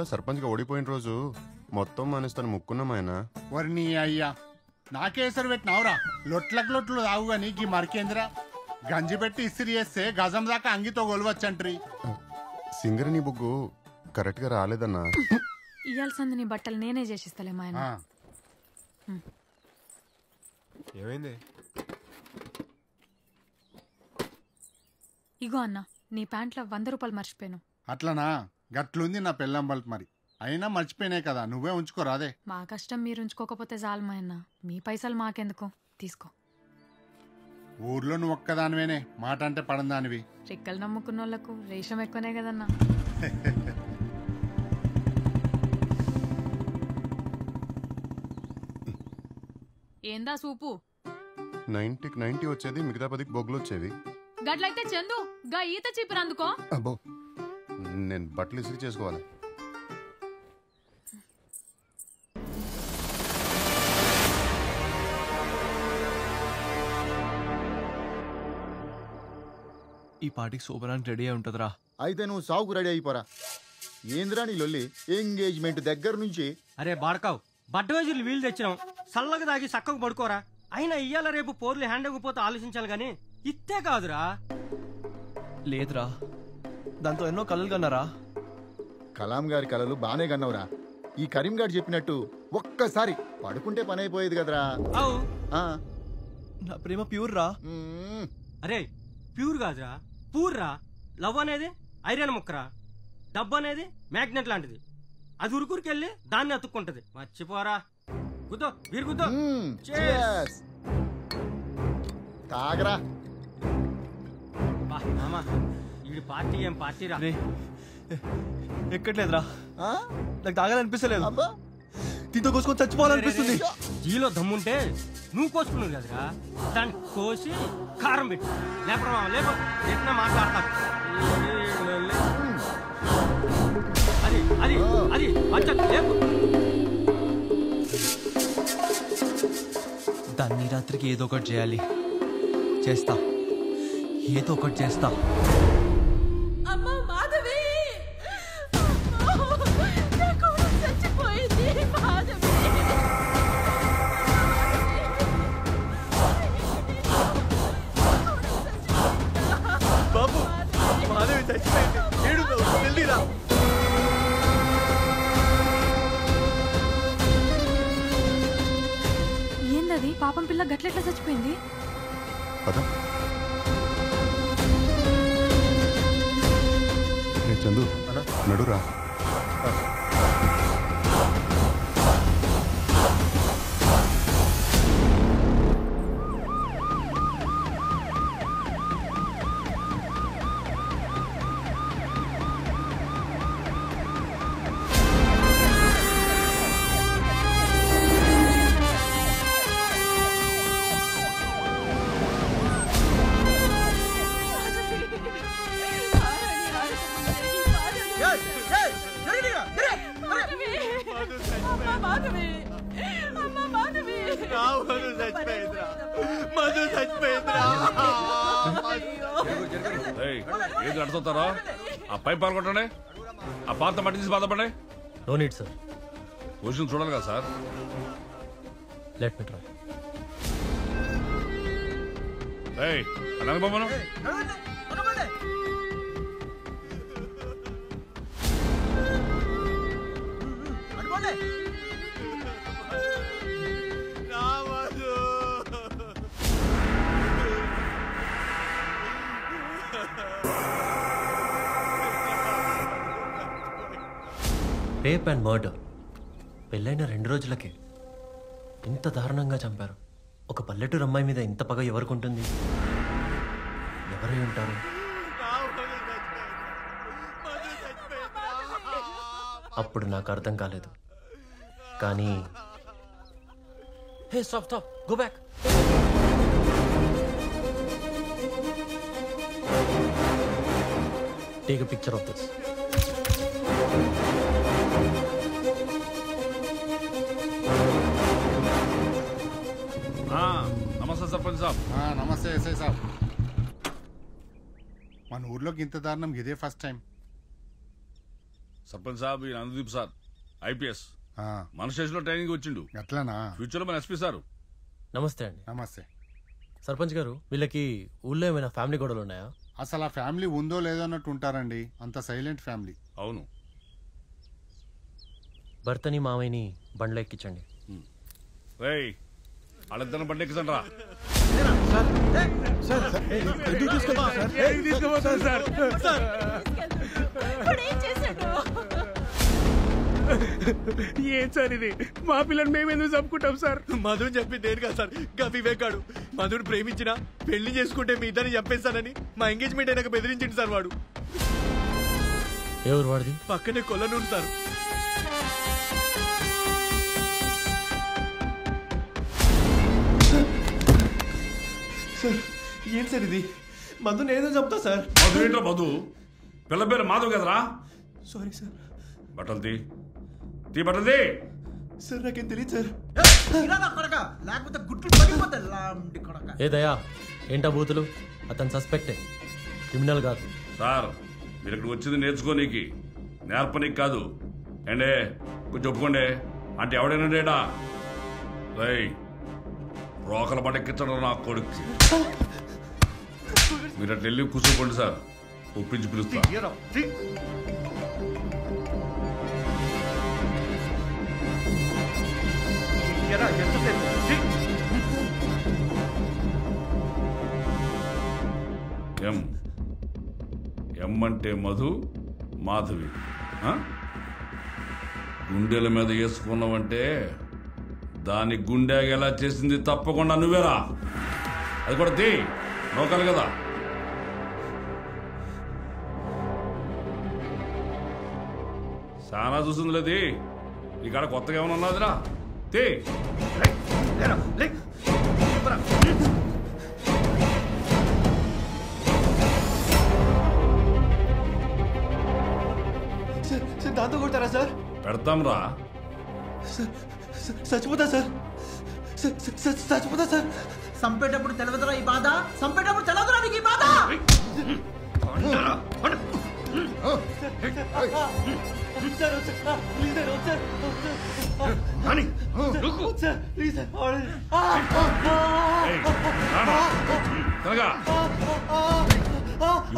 సర్పంచ్గా ఓడిపోయిన రోజు మొత్తం మనిస్తాను ముక్కున్నామాయన. నీ అయ్యా నాకేసరి పెట్టినావురా. లొట్లు తాగు గాని గీ మరికేంద్ర గంజి పెట్టి ఇస్త్రీ చేస్తే గజం దాకా అంగితో గొలవచ్చంట్రీ. సింగర్ నీ బుగ్గు కరెక్ట్ గా రాలేదన్నా. ఇయ్యాల్సింది నీ బట్టలు నేనే చేసిస్తలే మా ఆయన. ఏమైంది? ఇగో అన్న నీ ప్యాంట్లో 100 రూపాయలు మర్చిపోయాను. అట్లనా? గట్లుంది నా పెళ్ళం బల్ట్. మరి అయినా మర్చిపోయినాయి కదా, నువ్వే ఉంచుకోరాదే. మా కష్టం మీరు ఉంచుకోకపోతే చాలు మా అన్న. మీ పైసలు మాకెందుకు, తీసుకో. ఊర్లో నువ్వు ఒక్కదానివేనే మాట అంటే పడందానివి. రెక్కలు నమ్ముకున్న వాళ్ళకు రేషం ఎక్కువనే కదన్నా. ఏందా సూపు? 90కి 90 వచ్చేది, మిగతా 10కి బొగ్గులు వచ్చేవి. గట్లయితే చందు గా ఈత చీపురు అందుకో. అబ్బో నేను బట్టలు ఇస్త్రీ చేసుకోవాలి. ఈ పార్టీకి సూపరానికి రెడీ అయి ఉంటుందిరా. అయితే నువ్వు సాగుకు రెడీ అయిపోరా. ఏంద్రా నీ లొల్లి? ఎంగేజ్మెంట్ దగ్గర నుంచి. అరే బాడకావు, బట్టవేజులు వీలు తెచ్చినాం, చల్లగా దాగి చక్కకు పడుకోరా. అయినా ఇయ్యాల రేపు పోర్లు హ్యాండ్ పోతే ఆలోచించాలి గాని ఇత్తే కాదురా. లేదురా, దాంతో ఎన్నో కలలు కన్నారా. కలాం గారి కలలు బానే కన్నవరా. ఈ కరీం గారు చెప్పినట్టు ఒక్కసారి పడుకుంటే పని అయిపోయేది కదరా. అవు నా ప్రేమ ప్యూర్ రా. అరే ప్యూర్ కాదురా, పూర్ రా. లవ్ అనేది ఐరన్ ముక్కరా, డబ్బు అనేది మ్యాగ్నెట్ లాంటిది. అది ఉరుకురికెళ్ళి దాన్ని అతుక్కుంటది. మర్చిపోరా. గుద్దో వీరు గుద్దో. తాగరా. వీడి పార్టీ ఏం పార్టీ రా. ఎక్కట్లేదురా, నాకు తాగాలనిపిస్తలేదు. దీంతో కోసుకొని చచ్చిపోవాలనిపిస్తుంది. జీలో దమ్ముంటే నువ్వు కోసుకున్నావు కదరా, దాన్ని కోసి కారం పెట్టు. లేపరా లేపో, ఎట్లా మాట్లాడతారు. అది అది అది అచ్చా లేపు. దాన్ని రాత్రికి ఏదో ఒకటి చేయాలి. చేస్తా, ఏదో ఒకటి చేస్తా. బాబు మాధవి చచ్చిపోయింది. వెళ్ళిరా. ఏందది? పాపం పిల్ల గట్లెట్లా చచ్చిపోయింది? చందు నడురా. ఏది అడుగుతారా? ఆ పైప్ పాల్గొట్టండి, ఆ పాత మట్టి తీసి బాధపడే. No need sir. పొజిషన్ చూడాలి కదా సార్. Let me try. బొమ్మను రేప్ అండ్ మర్డర్. పెళ్ళైన 2 రోజులకే ఇంత దారుణంగా చంపారు. ఒక పల్లెటూరు అమ్మాయి మీద ఇంత పగ ఎవరికుంటుంది? ఎవరై ఉంటారు? అప్పుడు నాకు అర్థం కాలేదు. కానీ hey stop stop, go back. Take a picture of this. నమస్తే సర్పంచ్ సాబ్. నమస్తే ఎస్ఐ సాబ్. మన ఊర్లోకి ఇంత దారుణం ఇదే ఫస్ట్ టైం. సర్పంచ్ సాబ్ ఈ నందదీప్ సార్ ఐపీఎస్ ఆ, మన స్టేషన్ లో ట్రైనింగ్ వచ్చిండు. గట్లనా? ఫ్యూచర్ లో మన ఎస్పీ సార్. నమస్తే అండి. నమస్తే. సర్పంచ్ గారు, వీళ్ళకి ఊళ్ళో ఏమైనా ఫ్యామిలీ గొడవలు ఉన్నాయా? అసలు ఆ ఫ్యామిలీ ఉందో లేదో అన్నట్టు ఉంటారండి. అంత సైలెంట్ ఫ్యామిలీ. అవును. భర్తని మామయ్యని బండ్లో ఎక్కించండి. రేయ్ వాళ్ళిద్దరిని బండి ఎక్కించండి రా. ఏం సార్ ఇది? మా పిల్లలు మేమెందుకు చంపుకుంటాం సార్? మధుని చెప్పింది నేను కాదు సార్, గా వివేకాడు. మధుని ప్రేమించినా పెళ్లి చేసుకుంటే మీ ఇద్దరిని చంపేస్తానని మా ఎంగేజ్మెంట్ అయినాక బెదిరించింది సార్ వాడు. ఎవరు వాడిది? పక్కనే కొల్లనూరు సార్. సార్ ఏం సార్ ఇది? మధుని ఏదో చెప్తా సార్. మధు ఏంట్రా మధు? పిల్ల పేరు మాధవ్ కదరా? Sorry sir. బట్టలు తీ బట్టలు తీ. సార్ నాకేం తెలియదు సార్. ఏ దయా, ఏంటా బూతులు? అతను సస్పెక్టే, క్రిమినల్ కాదు. సార్ మీరు ఇక్కడ వచ్చింది నేర్చుకోనీకి, నేర్పనీకి కాదు. ఏండే కొంచెం ఒప్పుకోండి. అంటే ఎవడైనా డేటా రై రోకల బండ ఎక్కించడం నా కొడుకు. మీరు అట్లా వెళ్ళి కూర్చోపోండి సార్, ఒప్పించి పిలుస్తా. ఎం అంటే మధు, మాధవి. గుండెల మీద వేసుకున్నావంటే దాని గుండె ఎలా చేసింది తప్పకుండా నువ్వేరా. అది కూడా తీ, నౌకలు కదా. చాలా చూసింది లేదు. ఇక్కడ కొత్తగా ఏమైనా ఉన్నదిరా? తీ. సార్ దాంతో కొడతారా సార్? పెడతాం రా. చచ్చిపోతా సార్. చచ్చిపోతా సార్. సంపేటప్పుడు తెలవదురా ఈ బాధ, సంపేటప్పుడు తెలవదురా నీకు ఈ బాధ.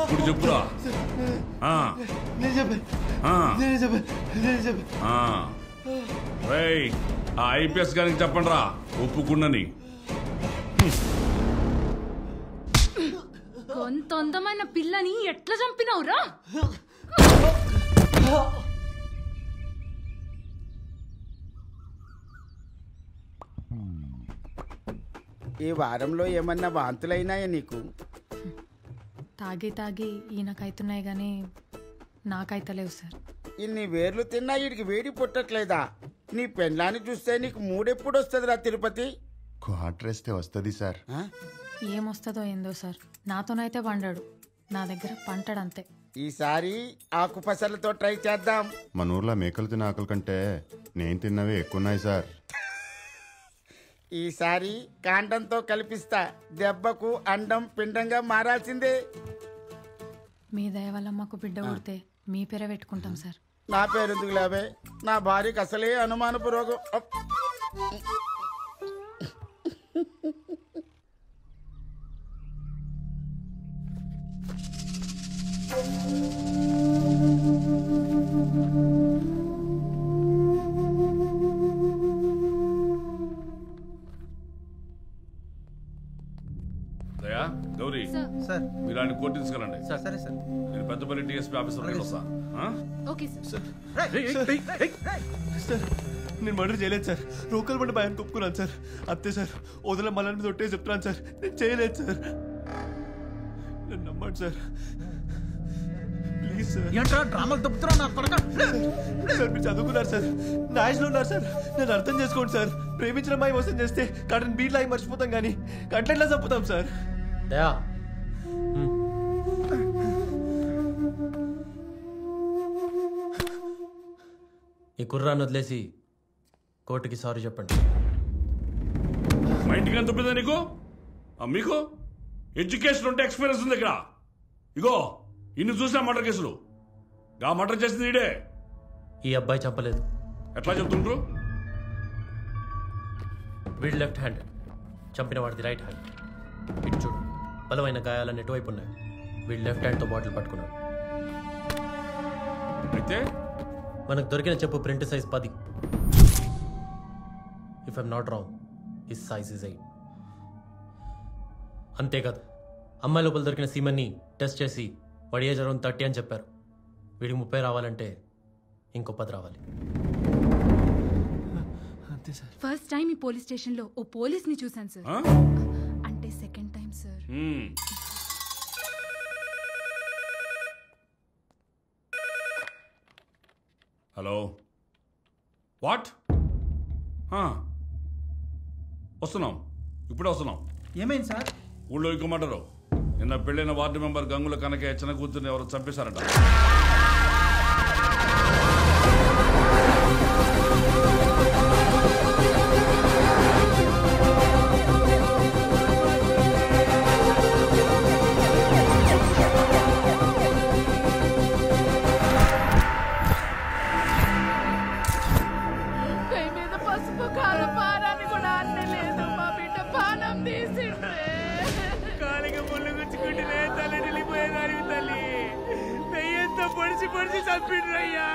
ఇప్పుడు చెప్పురా. ఆ ఐపీఎస్ గారికి చెప్పండి రా ఒప్పుకున్నని. కొంత అందమైన పిల్లని ఎట్లా చంపినావురా? ఈ వారంలో ఏమన్నా వాంతులైనాయా నీకు? తాగి తాగి ఈయనకైతున్నాయి కానీ నాకైతలేవు సార్. ఇన్ని వేర్లు తిన్నా వీడికి వేడి పుట్టట్లేదా? నీ పెళ్ళాన్ని చూస్తే నీకు మూడెప్పుడు వస్తుందిరా తిరుపతి? క్వార్టర్ వేస్తే వస్తుంది సార్. ఏమొస్తుందో ఏందో సార్, నాతోనైతే వండాడు, నా దగ్గర పంటడంతే. ఈసారి ఆకు పసలతో ట్రై చేద్దాం. మన ఊర్లో మేకలు తిన్న ఆకలి కంటే నేను తిన్నవే ఎక్కువ ఉన్నాయి సార్. ఈసారి కాండంతో కల్పిస్తా. దెబ్బకు అండం పిండంగా మారాల్సిందే. మీ దయ వల్ల మాకు బిడ్డ పుడితే మీ పేరే పెట్టుకుంటాం సార్. నా పేరెందుకు లేవే? నా భార్యకు అసలే అనుమానపు రోగం. దయా, గౌరీ సార్ మీరు ఆయన కోర్టు తీసుకెళ్ళండి. సరే సార్. నేను పెద్దపల్లి టీఎస్పీ ఆఫీసర్ వస్తా. Okay sir. సార్ నేను మర్డర్ చేయలేదు సార్. రోకల్ బండి భయాన్ని ఒప్పుకున్నాను సార్. అంతే సార్. వదిలే మళ్ళీ మీద ఒట్టే చెప్తున్నాను సార్. నేను చేయలేదు సార్. నన్ను నమ్మండి సార్, ప్లీజ్ సార్. ఏంట్రా డ్రామాలు తప్పుతున్నా నా కొడక? సార్ మీరు చదువుకున్నారు సార్, నాయస్లో ఉన్నారు సార్. నన్ను అర్థం చేసుకోండి సార్. ప్రేమించిన అమ్మాయి మోసం చేస్తే కటన్ బీట్ లాగి మర్చిపోతాం కానీ కంటెంట్లా చంపుతాం సార్. దయా, ఈ కుర్రాన్ని వదిలేసి కోర్టుకి సారీ చెప్పండి. మా ఇంటికి ఎంత తప్పిందా నీకు? మీకు ఎడ్యుకేషన్ ఉంటే ఎక్స్పీరియన్స్ ఉంది ఇక్కడ. ఇగో ఇన్ని చూసిన మర్డర్ కేసులు. గా మర్డర్ చేసింది ఇడే. ఈ అబ్బాయి చంపలేదు. ఎట్లా చెప్తుండ్రు? వీడు లెఫ్ట్ హ్యాండ్, చంపిన వాడిది రైట్ హ్యాండ్. ఇటు చూడు, బలమైన గాయాలన్నీ ఎటువైపు ఉన్నాయి. వీడు లెఫ్ట్ హ్యాండ్తో బాటిల్ పట్టుకున్నాడు. అయితే మనకు దొరికిన చెప్పు print size 10. If I'm not wrong, his size is 8. అంతేకాదు, అమ్మాయి లోపల దొరికిన సీమన్ని టెస్ట్ చేసి వాడి ఏజ్ అరౌండ్ 30 అని చెప్పారు. వీడికి 30 రావాలంటే ఇంకో 10 రావాలి. ఫస్ట్ టైం ఈ పోలీస్ స్టేషన్ లో ఓ పోలీస్ ని చూసాను సార్. అంటే second time sir. Hello, what? వస్తున్నాం, ఇప్పుడే వస్తున్నాం. ఏమైంది సార్? ఊళ్ళో ఇక్కమంటారు. నిన్న పెళ్ళైన వార్డు మెంబర్ గంగుల కనకయ్య చిన్న కూతుర్ని ఎవరు చంపేశారట. పొడిచి చంపిడ్రయ్యా.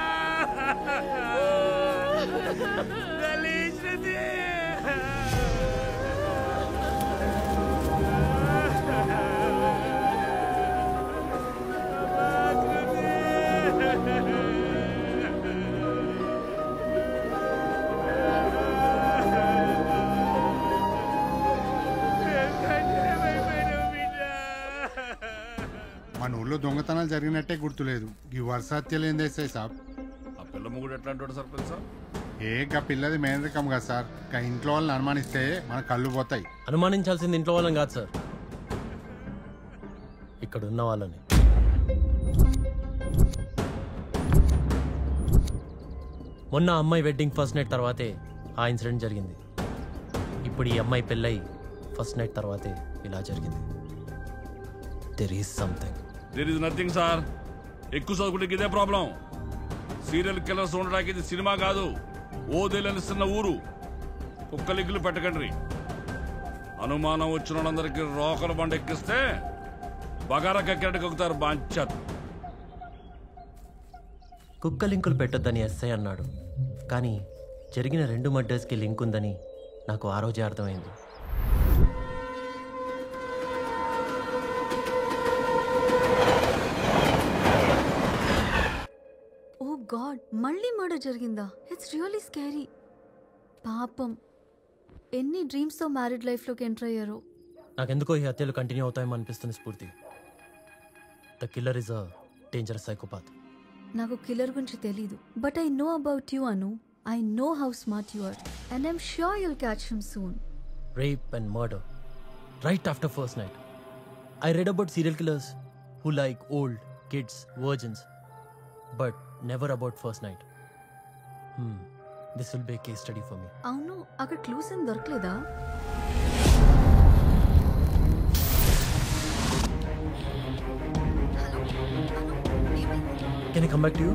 మన ఊళ్ళో దొంగతనాలు జరిగినట్టే గుర్తులేదు. ఈ వర్షాత్యలు ఏం చేస్తాయి సాబ్? ఆ పిల్ల ముగ్గుడు ఎట్లాంటి సర్పంచ్ సార్? గా పిల్లది మేనరికం కదా సార్. ఇంట్లో వాళ్ళని అనుమానిస్తే మన కళ్ళు పోతాయి. అనుమానించాల్సింది ఇంట్లో వాళ్ళని కాదు సార్, ఇక్కడ ఉన్న వాళ్ళని. మొన్న అమ్మాయి వెడ్డింగ్ ఫస్ట్ నైట్ తర్వాతే ఆ ఇన్సిడెంట్ జరిగింది. ఇప్పుడు ఈ అమ్మాయి పెళ్ళై ఫస్ట్ నైట్ తర్వాతే ఇలా జరిగింది. There is something. There is nothing, sir. ఎక్కువ చదువుకుంటే ఇదే ప్రాబ్లం. సీరియల్ కిల్లర్స్ ఉండడానికి ఇది సినిమా కాదు, ఓదేలనిస్తున్న ఊరు. కుక్కలిగ్గులు పెట్టకండి. అనుమానం వచ్చిన వాళ్ళందరికీ రోకల బండ ఎక్కిస్తే బగారా కక్కినట్టు కక్కుతారు. బాంచత్ కుక్క లింకులు పెట్టొద్దని ఎస్ఐ అన్నాడు, కానీ జరిగిన 2 మర్డర్స్కి లింక్ ఉందని నాకు ఆ రోజే అర్థమైంది. ఓ గాడ్, మళ్ళీ మర్డర్ జరిగిందా? It's really scary. పాపం, ఎన్ని డ్రీమ్స్తో మ్యారీడ్ లైఫ్లోకి ఎంటర్ అయ్యారో. నాకెందుకో ఈ హత్యలు కంటిన్యూ అవుతాయేమో అనిపిస్తుంది స్ఫూర్తి. The killer is a dangerous psychopath. నాకు కిల్లర్ గురించి తెలీదు, but I know about you Anu. I know how smart you are and I'm sure you'll catch him soon. Rape and murder right after first night. I read about serial killers who like old kids, virgins, but never about first night. This will be a case study for me. అవును, అక్కడ clues ఏం దొరకలేదా? Can I come back to you?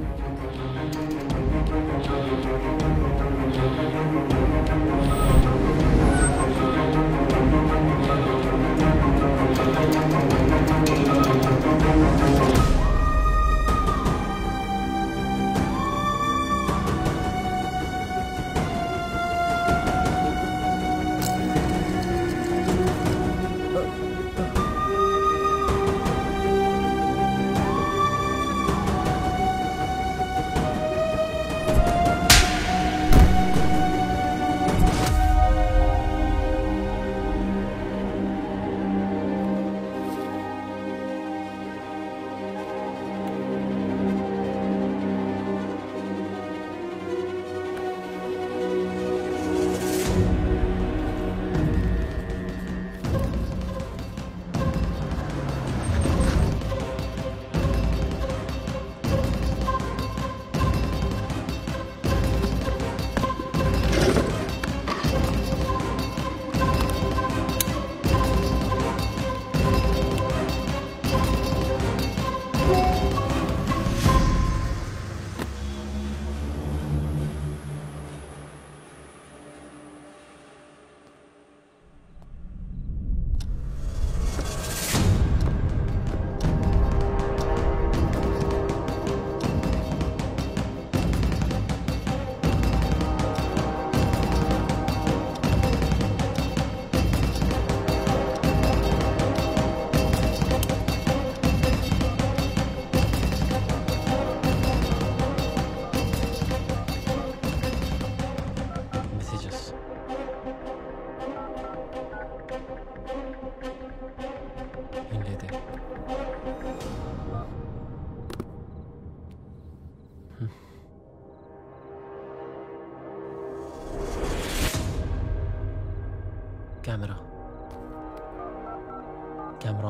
Camera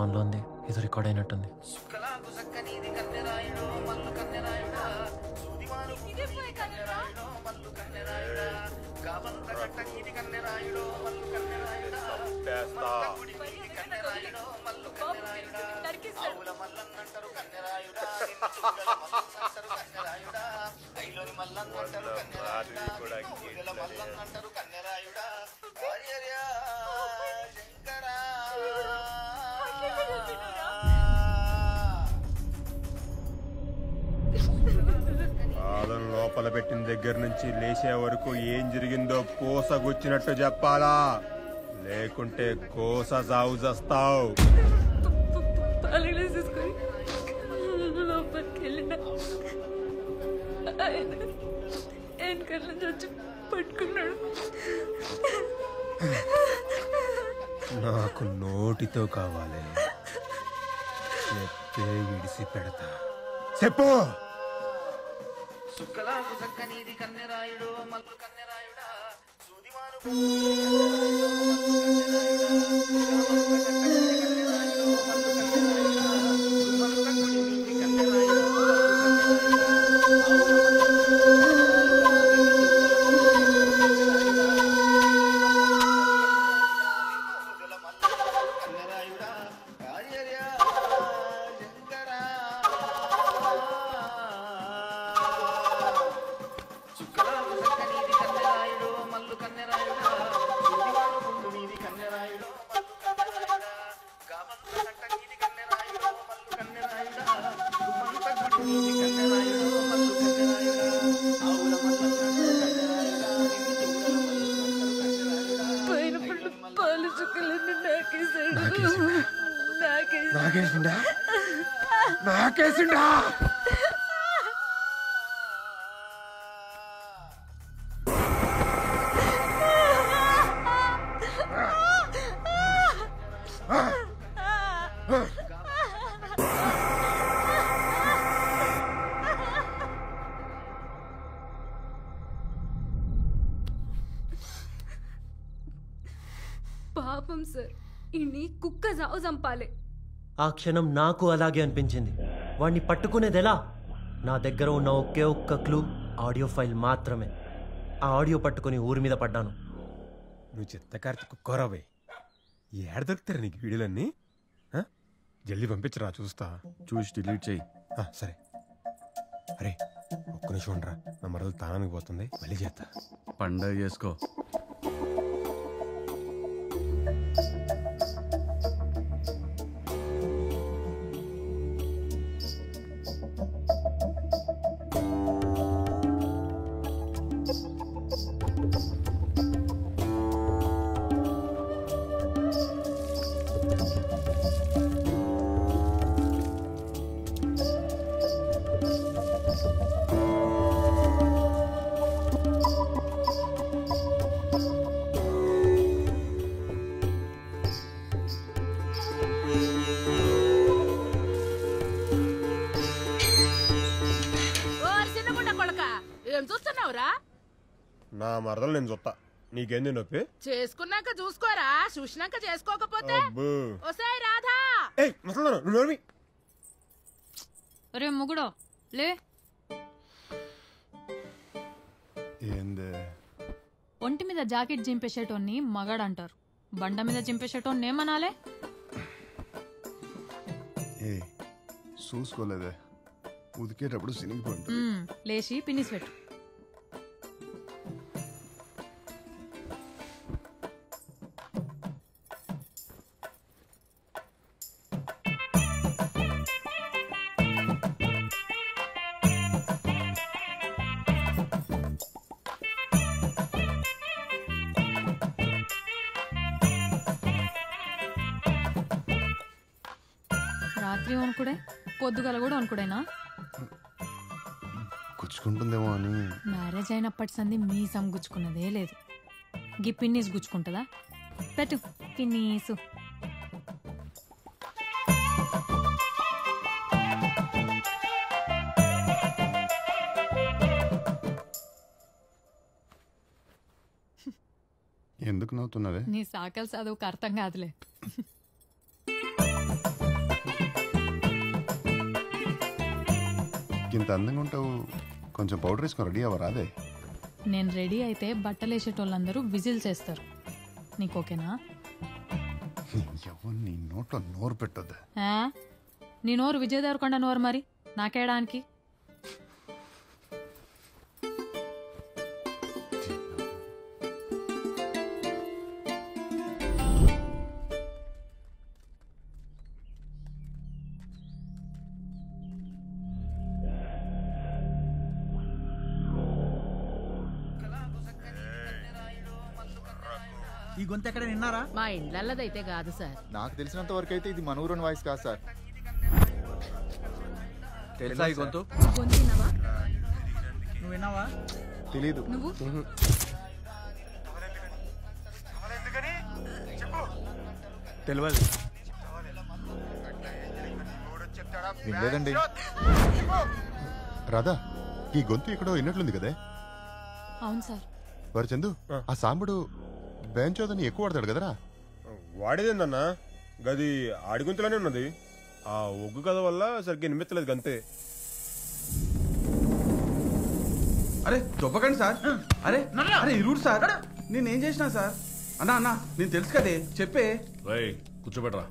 ఆన్లో ఉంది. ఏదో record అయినట్టుంది. పాదం లోపల పెట్టిన దగ్గర నుంచి లేచే వరకు ఏం జరిగిందో పూసగుచ్చినట్టు చెప్పాలా, లేకుంటే కోస సాగు చేస్తావు. పట్టుకున్నాడు. నాకు నోటితో కావాలి, చెప్తే విడిసి పెడతా. చెప్పు. సుక్కలాకు సక్కనీది కన్నెరాయుడు మల్లు కన్నెరాయుడా సూదిమాను నాకేసిండా? పాపం సార్, ఇన్ని కుక్క జావు చంపాలి. ఆ క్షణం నాకు అలాగే అనిపించింది. వాడిని పట్టుకునేది ఎలా? నా దగ్గర ఉన్న ఒకే ఒక్క క్లూ ఆడియో ఫైల్ మాత్రమే. ఆ ఆడియో పట్టుకుని ఊరి మీద పడ్డాను. నువ్వు చిత్తకార్తి కుక్కోరాబోయ్, ఏడ దొరుకుతారా నీకు వీడియోలన్నీ? జల్దీ పంపించరా, చూస్తా. చూసి డిలీట్ చేయి. సరే. అరే ఒక్క నిమిషం ఉండరా, నా మరలు తానానికి పోతుంది, మళ్ళీ చేస్తా. పండగ చేసుకో. ఏం చూస్తున్నావురా? నా మరదలు నేను చూస్తా, నీకేంది నొప్పి? చేసుకున్నాక చూసుకోరా, చూసినాక చేసుకోకపోతే. ఒసేయ్ రాధా, అరే ముగుడో లే. ఏందే? ఒంటి మీద జాకెట్ జింపేసేటోన్ని మగాడంటారు, బండ మీద జింపేసేటోన్ని ఏమనాలే? ఏ చూసుకోలేదే, ఉదికేటప్పుడు సినిగిపోయింది. లేచి పిన్నిస్ పెట్టు. రాత్రి వణుకుడే, పొద్దుగల కూడా వణుకుడేనా? గుచ్చుకుంటుందేమో అని. మ్యారేజ్ అయినప్పటి సంది మీసం గుచ్చుకున్నదే లేదు. గీ పిన్నీస్ గుచ్చుకుంటుందా? పెట్టు పిన్నీసు. ఎందుకు నవ్వుతున్నదే? నీ సాకల్ చదువుకు అర్థం కాదులే. ఇంత అందంగా ఉంటావు, కొంచెం పౌడర్ వేసుకొని రెడీ అవ్వరా? అదే నేను రెడీ అయితే బట్టలు వేసేటోళ్ళందరూ విజిల్స్ వేస్తారు. నీకు ఓకేనా? ఎవరు నీ నోట్లో నోరు పెట్టొద్దు. నీ నోరు విజయ్ దేవరకొండ నోరు, మరి నాకేయడానికి. ఈ గొంతు ఎక్కడ విన్నారా? మా ఇండ్లల్లదైతే కాదు సార్. నాకు తెలిసినంత వరకు అయితే ఇది మన ఊరోని వాయిస్ కాదు సార్. తెలుసా ఈ గొంతు? నువ్వు విన్నావా? తెలీదు. నువ్వు తెలియదు. వినలేదండి. రాధా, ఈ గొంతు ఎక్కడో విన్నట్లుంది కదే. అవును సార్. వారు చందు, ఆ సాంబుడు బేంచోదని ఎక్కువ వాడతాడు కదరా? వాడేదేందన్నా, గది ఆడిగుంతలోనే ఉన్నది. ఆ ఒగ్గు కథ వల్ల సరిగ్గా నిమిత్తలేదు గంతే. అరే దొబ్బకండి సార్. అరే అరే ఈ రూట్ సార్, నేనేం చేసినా సార్? అన్నా అన్నా నేను తెలుసు కదే, చెప్పే. రై కూర్చోబెట్రా.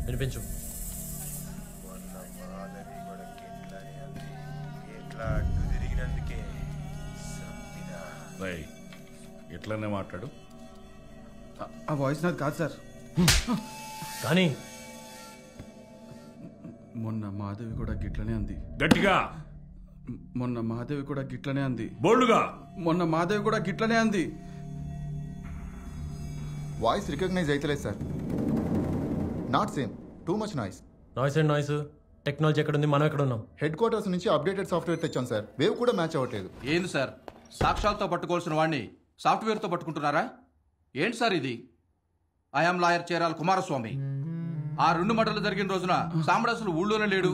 వినిపించు. రై ఎట్లనే మాట్లాడు. ఆ వాయిస్ నాది కాదు సార్. కానీ మొన్న మాధవి కూడా గిట్లనే అంది. గట్టిగా. మొన్న మాధవి కూడా గిట్లనే అంది. బోల్డ్గా. మొన్న మాధవి కూడా గిట్లనే అంది. వాయిస్ రికగ్నైజ్ అయితలేదు sir. Not same, too much noise. Noise and noise. Technology ఎక్కడ ఉంది, మనం ఎక్కడ ఉన్నాం? హెడ్ క్వార్టర్స్ నుంచి అప్డేటెడ్ సాఫ్ట్వేర్ తెచ్చాం సార్. వేవ్ కూడా మ్యాచ్ అవ్వట్లేదు. ఏంది సార్, సాక్ష్యాలతో పట్టుకోవాల్సిన వాడిని సాఫ్ట్వేర్తో పట్టుకుంటున్నారా? ఏంటి సార్ ఇది? I'm lawyer చేరాల Kumaraswamy. ఆ 2 మటలు జరిగిన రోజున సాంబడు అసలు ఊళ్ళోనే లేడు.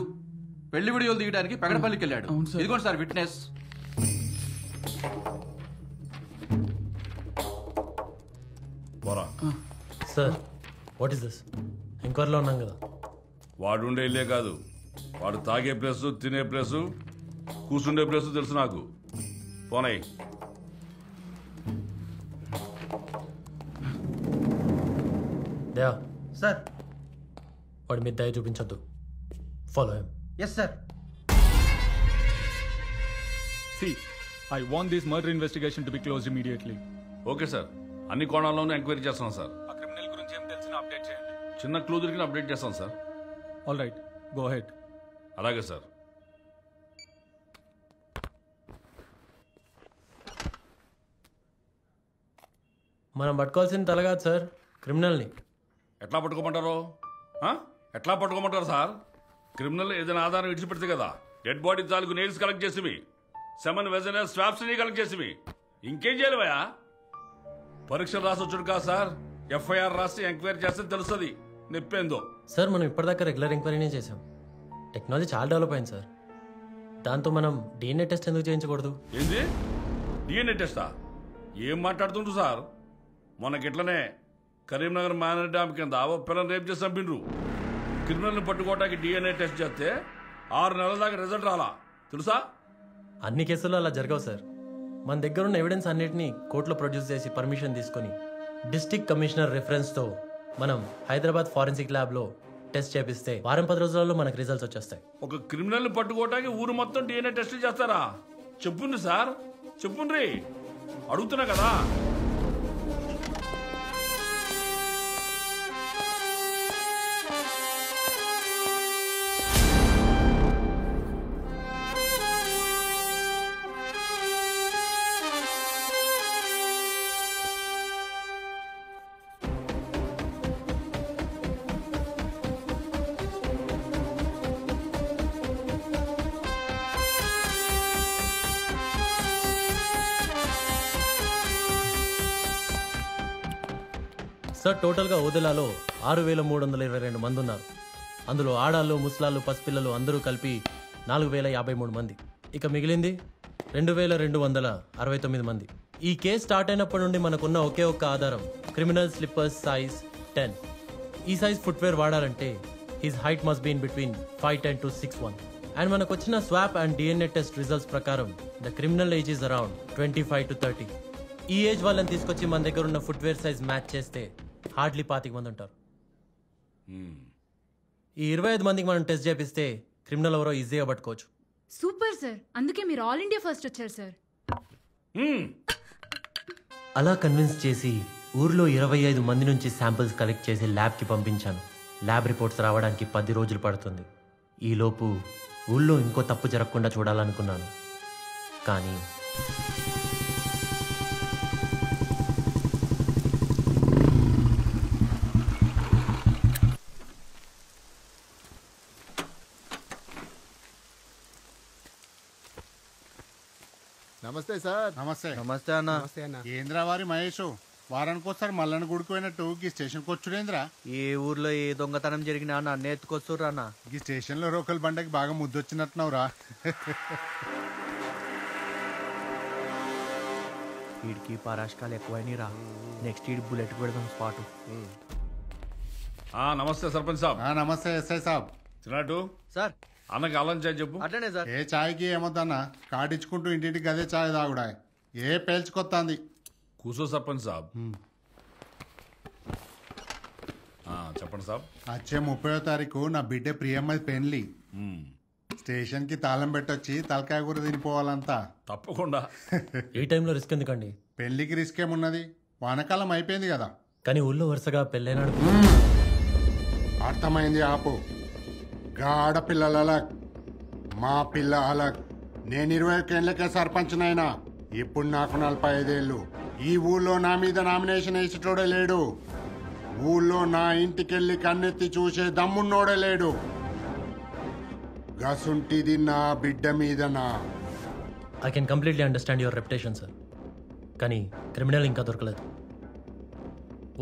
పెళ్లి వీడియోలు దిగడానికి పెగడపల్లికి వెళ్ళాడు. ఇదిగోండి sir witness. Sir what is this? ఎంక్వైరీలో ఉన్నాం కదా. వాడు ఉండే ఇల్లే కాదు, వాడు తాగే ప్లేస్, తినే ప్లేసు, కూర్చుండే ప్లేసు తెలుసు నాకు. పోనాయి. దయా సార్, వాడి మీద దయ చూపించొద్దు. Follow him. Yes sir. See, I want this murder investigation to be closed immediately. Okay sir, అన్ని కోణాల్లోనూ ఎంక్వైరీ చేస్తాం సార్. ఆ క్రిమినల్ గురించి ఏం తెలిసినా అప్డేట్ చేయండి. చిన్న క్లూ దొరికిన అప్డేట్ చేస్తాం sir. All right, go head. అలాగే సార్. మనం పట్టుకోవాల్సిన తల కాదు సార్, క్రిమినల్ని. ఎట్లా పట్టుకోమంటారు? ఎట్లా పట్టుకోమంటారు సార్? క్రిమినల్ ఏదైనా ఆధారం విడిచిపెడితే కదా. డెడ్ బాడీ తాలూకు నెయిల్స్ కలెక్ట్ చేసివి, సెమన్ వెజనల్ స్వాబ్స్ కలెక్ట్ చేసివి. ఇంకేం చేయలేవయా? పరీక్షలు రాసి వచ్చాడు కదా సార్. ఎఫ్ఐఆర్ రాసి ఎంక్వైరీ చేస్తే తెలుస్తుంది నొప్పేందో. సార్ మనం ఇప్పటిదాకా రెగ్యులర్ ఎంక్వైరీనే చేసాం. టెక్నాలజీ చాలా డెవలప్ అయింది సార్. దాంతో మనం డిఎన్ఏ టెస్ట్ ఎందుకు చేయించకూడదు? ఏంది డిఎన్ఏ టెస్టా? ఏం మాట్లాడుతుండ్రు సార్? మొన్నకిట్లనే కరీంనగర్ మ్యానర్ డ్యామ్ కింద ఓ పిల్లలు రేపు చేసి చంపిండ్రు. క్రిమినల్ని పట్టుకోవడానికి డిఎన్ఏ టెస్ట్ చేస్తే 6 నెలల దాకా రిజల్ట్ రాలా తెలుసా? అన్ని కేసుల్లో అలా జరగవు సార్. మన దగ్గర ఉన్న ఎవిడెన్స్ అన్నిటినీ కోర్టులో ప్రొడ్యూస్ చేసి పర్మిషన్ తీసుకొని డిస్ట్రిక్ట్ కమిషనర్ రెఫరెన్స్తో మనం హైదరాబాద్ ఫారెన్సిక్ ల్యాబ్లో టెస్ట్ చేపిస్తే 10 రోజులలో మనకు రిజల్ట్స్ వచ్చేస్తాయి. ఒక క్రిమినల్ని పట్టుకోవడానికి ఊరు మొత్తం డిఎన్ఏ టెస్ట్ చేస్తారా? చెప్పుండ్రి సార్, చెప్పుండ్రి. అడుగుతున్నా కదా. సార్ టోటల్గా ఓదెలాలో 6,322 మంది ఉన్నారు. అందులో ఆడాళ్ళు, ముసలాళ్ళు, పసిపిల్లలు అందరూ కలిపి 4,053 మంది. ఇక మిగిలింది 2269 మంది. ఈ కేసు స్టార్ట్ అయినప్పటి నుండి మనకున్న ఒకే ఒక్క ఆధారం క్రిమినల్ స్లిప్పర్స్ సైజ్ 10. ఈ సైజ్ ఫుట్వేర్ వాడాలంటే his height must been between 5'10" to 6'1". And మనకు వచ్చిన swab and DNA test results ప్రకారం the criminal age is around 25 to 30. ఈ ఏజ్ వాళ్ళని తీసుకొచ్చి మన దగ్గర ఉన్న ఫుట్వేర్ సైజ్ మ్యాచ్ చేస్తే హార్డ్లీ 25 మంది ఉంటారు. ఈ 25 మందికి మనం టెస్ట్ చేపిస్తే క్రిమినల్ ఎవరో ఈజీగా పట్టుకోవచ్చు. సూపర్ సార్, అందుకే మీరు ఆల్ ఇండియా ఫస్ట్ వచ్చారు సార్. అలా కన్విన్స్ చేసి ఊర్లో 25 మంది నుంచి శాంపిల్స్ కలెక్ట్ చేసి ల్యాబ్కి పంపించాను. ల్యాబ్ రిపోర్ట్స్ రావడానికి 10 రోజులు పడుతుంది. ఈలోపు ఊళ్ళో ఇంకో తప్పు జరగకుండా చూడాలనుకున్నాను. కానీ నమస్తే సార్. నమస్తే. నమస్తే అన్న. ఏంద్రా వారి మహేష్ వారానికి వస్తారు మల్లన్న గుడిపోయినట్టు ఈ స్టేషన్కి వచ్చుడేంద్రా? ఏ ఊర్లో ఏ దొంగతనం జరిగినా నన్ను ఎత్తుకొస్తుర్రా అన్న. ఈ స్టేషన్లో రోకల్ బండకి బాగా ముద్దొచ్చినట్టున్నావురా. వీడికి పరాష్కాలు ఎక్కువైనాయి రా. నెక్స్ట్ వీడి బుల్లెట్ పెడదాం స్పాటు. నమస్తే సర్పంచ్ సాబ్. నమస్తే ఎస్ఐ సాబ్. తిన్నట్టు సార్ అన్నకి అల్లం చాయ్ చెప్పు. అట్లనే సార్. ఏ చాయ్కి ఏమొద్దన్నా కాటించుకుంటూ ఇంటింటికి అదే చాయ్ తాగుడా. ఏ పేల్చుకొత్తాంది. కూసో సర్పంచ్ సాబ్. చెప్పండి సాబ్. వచ్చే 30వ తారీఖు నా బిడ్డ ప్రియమ్మది పెళ్లి. స్టేషన్ కి తాళం పెట్టొచ్చి తలకాయ కూర తినిపోవాలంతా. తప్పకుండా. ఈ టైంలో రిస్క్ ఎందుకండి? పెళ్లికి రిస్క్ ఏమున్నది, వానకాలం అయిపోయింది కదా. కానీ ఊళ్ళో వరుసగా పెళ్ళైనాడు. అర్థమైంది, ఆపు. ఆడపిల్లల అలగ్, మా పిల్ల అలగ్. నేను 21 ఏళ్ళకే సర్పంచ్నైనా. ఇప్పుడు నాకు 45 ఏళ్ళు. ఈ ఊళ్ళో నా మీద నామినేషన్ వేసేటోడే లేడు. ఊళ్ళో నా ఇంటికెళ్ళి కన్నెత్తి చూసే దమ్మున్నోడే లేడు. గసుంటిది నా బిడ్డ మీదనా. I can completely understand your reputation sir. కానీ క్రిమినల్ ఇంకా దొరకలేదు.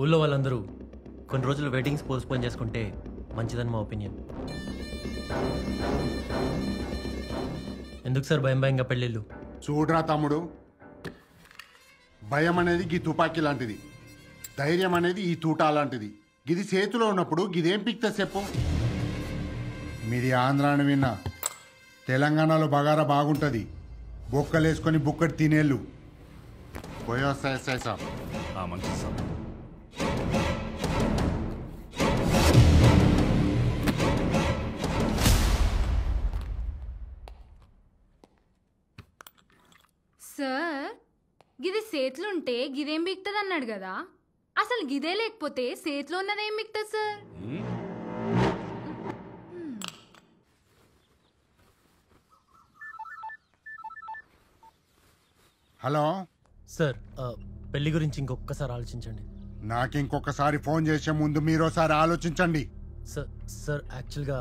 ఊళ్ళో వాళ్ళందరూ కొన్ని రోజులు వెడ్డింగ్స్ పోస్ట్పోన్ చేసుకుంటే మంచిదని మా ఒపీనియన్. ఎందుకు సార్ భయం భయంగా పెళ్ళిళ్ళు? చూడరా తమ్ముడు, భయం అనేది గీ తుపాకీ లాంటిది, ధైర్యం అనేది ఈ తూటా లాంటిది. గిది చేతిలో ఉన్నప్పుడు గిదేం పిక్తా చెప్పు. మీది ఆంధ్ర అని విన్నా, తెలంగాణలో బగారా బాగుంటుంది. బొక్కలేసుకొని బుక్కటి తినేళ్ళు. పోయొస్తాయి ఎస్ఐ సాబ్. మంచిది సార్. సార్, గిది సేతులుంటే గిదేం బిక్తుంది అన్నాడు కదా. అసలు గిదే లేకపోతే సేతులో ఉన్నదేం బిక్తుంది సార్? హలో సార్, పెళ్లి గురించి ఇంకొకసారి ఆలోచించండి. నాకు ఇంకొకసారి ఫోన్ చేసే ముందు మీరోసారి ఆలోచించండి. సార్ యాక్చువల్గా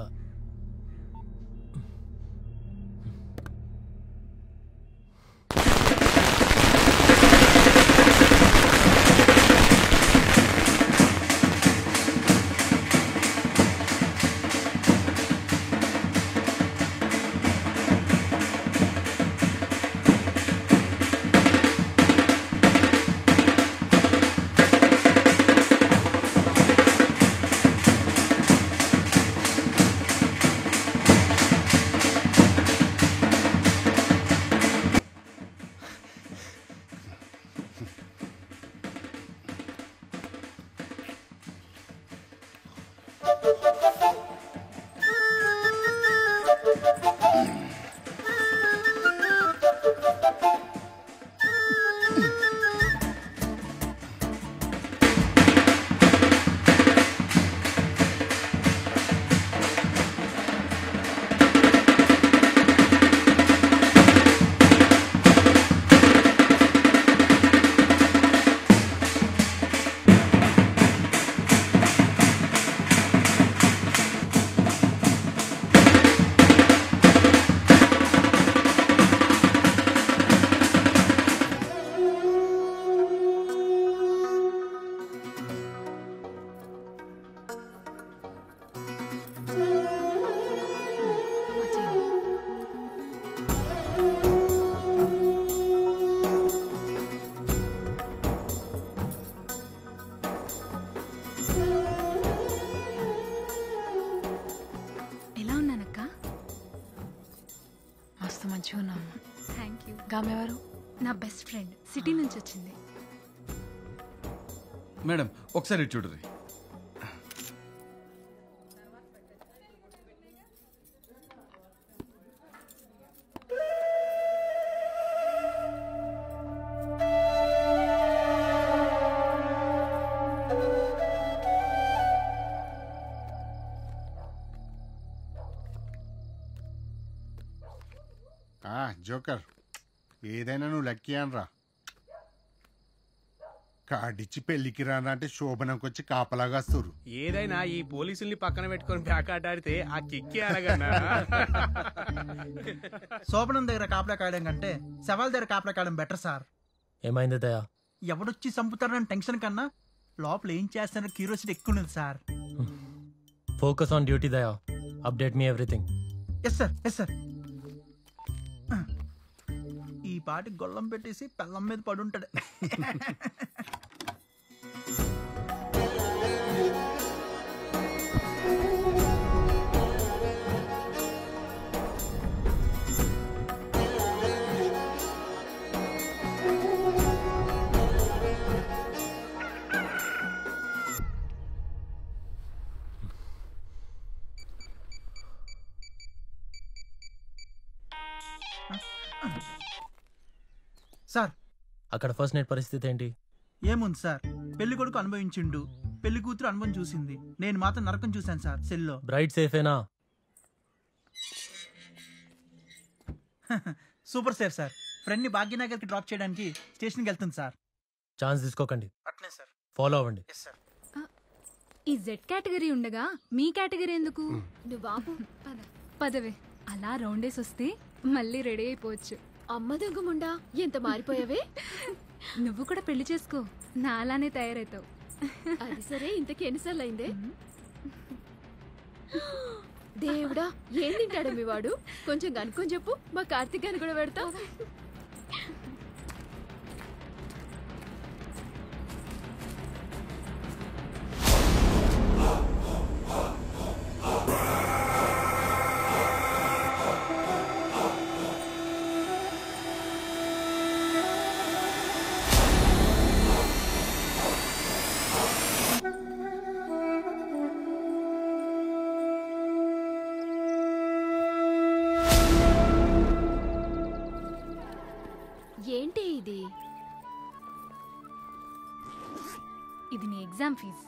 థ్యాంక్ యూ. గామెవరు? నా బెస్ట్ ఫ్రెండ్ సిటీ నుంచి వచ్చింది. మేడం ఒకసారి చూడరు. జోకర్, ఏదైనా నువ్వు లక్కీ అనరా. కాడిచ్చి పెళ్లికి రానా అంటే శోభనంకి వచ్చి కాపలాగా వస్తారు. ఏదైనా ఈ పోలీసుల్ని పక్కన పెట్టుకొని బ్యాకాట్ ఆడితే ఆ కిక్కి అలాగన్నా. శోభనం దగ్గర కాపలా కాయడం కంటే శవాల దగ్గర కాపలా కాయడం బెటర్ సార్. ఏమైంది దయా? ఎవడొచ్చి చంపుతారని టెన్షన్ కన్నా లోపల ఏం చేస్తారో క్యూరియాసిటీ ఎక్కువ ఉంది sir. Focus on duty Daya. Update me everything. Yes sir, yes sir. ఈ పాటి గొల్లం పెట్టేసి పెళ్ళం మీద పడుంటాడు. సార్ అక్కడ ఫస్ట్ నైట్ పరిస్థితి ఏంటి? ఏముంది సార్, పెళ్లి కొడుకు అనుభవించిండు, పెళ్లి కూతురు అనుభవం చూసింది, నేను మాత్రం నరకం చూశాను సార్ సెల్లో. బ్రైట్ సేఫేనా? Super safe sir. ఫ్రెండ్ని భాగ్యనగర్కి డ్రాప్ చేయడానికి స్టేషన్కి వెళ్తుంది సార్. ఛాన్స్ తీసుకోకండి. అట్లే సార్. ఫాలో అవ్వండి. ఈ జెడ్ కేటగిరీ ఉండగా మీ కేటగిరీ ఎందుకు? నువ్వు బాబు పదవే. అలా రౌండేసి వస్తే మళ్ళీ రెడీ అయిపోవచ్చు. అమ్మ దొంగముండా, ఎంత మారిపోయావే. నువ్వు కూడా పెళ్లి చేసుకో, నా అలానే తయారవుతావు. అది సరే, ఇంతకీ ఎన్నిసార్లు అయిందే? దేవుడా, ఏం తింటాడు మీ వాడు? కొంచెం కనుక్కొని చెప్పు, మా కార్తీక్ అని కూడా పెడతావు. ఏంటి ఇది? ఇది నీ ఎగ్జామ్ ఫీజు.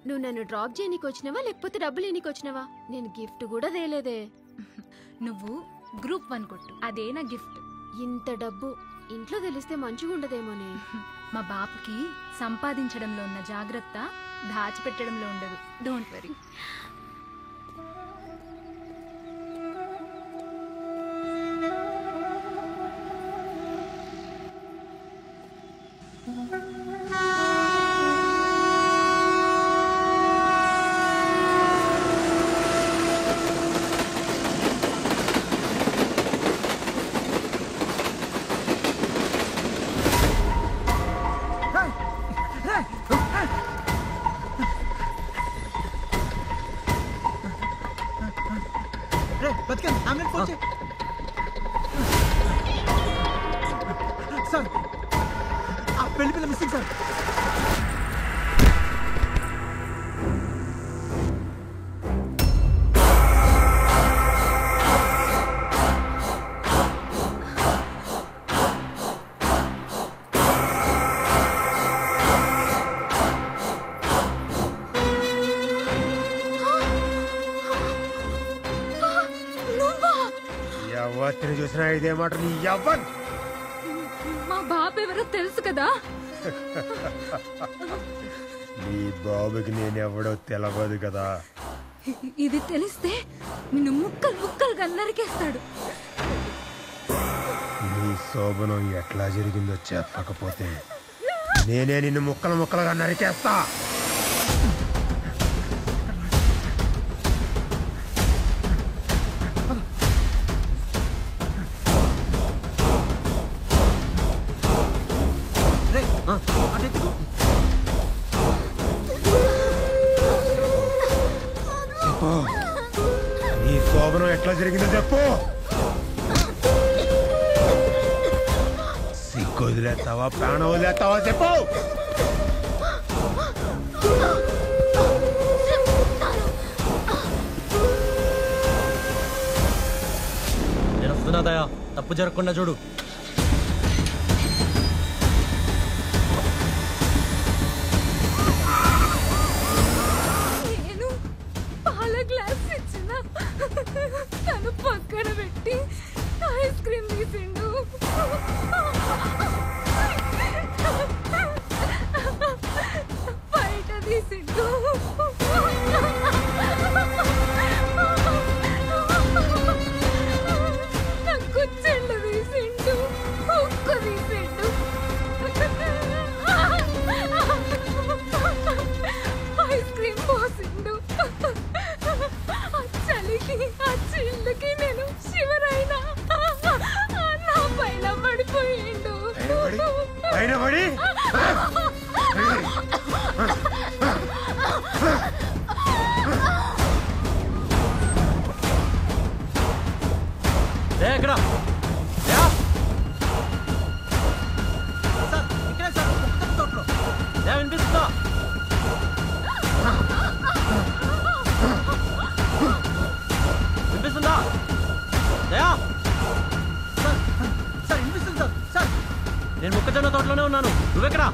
నువ్వు నన్ను డ్రాప్ చేయనీకి వచ్చినావా లేకపోతే డబ్బులు ఇనికి వచ్చినావా? నేను గిఫ్ట్ కూడా తేలేదే. నువ్వు గ్రూప్ 1 కొట్టు, అదే నా గిఫ్ట్. ఇంత డబ్బు ఇంట్లో తెలిస్తే మంచిగా ఉండదేమోనే. మా బాపుకి సంపాదించడంలో ఉన్న జాగ్రత్త దాచిపెట్టడంలో ఉండదు. Don't worry. సార్, ఆ పెళ్లి పిల్ల మిస్సింగ్ సార్. ఎవరిని చూసినా ఇదే మాట. నీ యవ్వన్ మా బాబు ఎవరో తెలుసు కదా. నీ బాబుకి నేనెవడో తెలవదు కదా. ఇది తెలిస్తే నిన్ను ముక్కలు ముక్కలుగా నరికేస్తాడు. నీ శోభనం ఎట్లా జరిగిందో చెప్పకపోతే నేనే నిన్ను ముక్కలు ముక్కలుగా నరికేస్తా. నీ శోభనం ఎట్లా జరిగిందో చెప్పు. వదిలేస్తావా ప్రాణం వదిలేస్తావా చెప్పు. నేను వస్తున్నా దయా, తప్పు జరగకుండా చూడు. నేను పాల గ్లాస్ ఇచ్చిన తను పక్కన పెట్టి ఐస్ క్రీమ్ తీసిండు. బయట తీసిండు. నాకు చెల్లు తీసిండు. ఉక్కు తీసిండు. ఐస్ క్రీమ్ పోసిండు. ఆ చలికి ఆ చిల్లుకి నేను శివరైనా నా పైన పడిపోయిండు. పైన పడి ఎక్కడ వినిపిస్తుందా? వినిపిస్తుందా? సార్ వినిపిస్తుంది సార్. సార్ నేను మొక్కజొన్న తోటలోనే ఉన్నాను. నువ్వెక్కడా?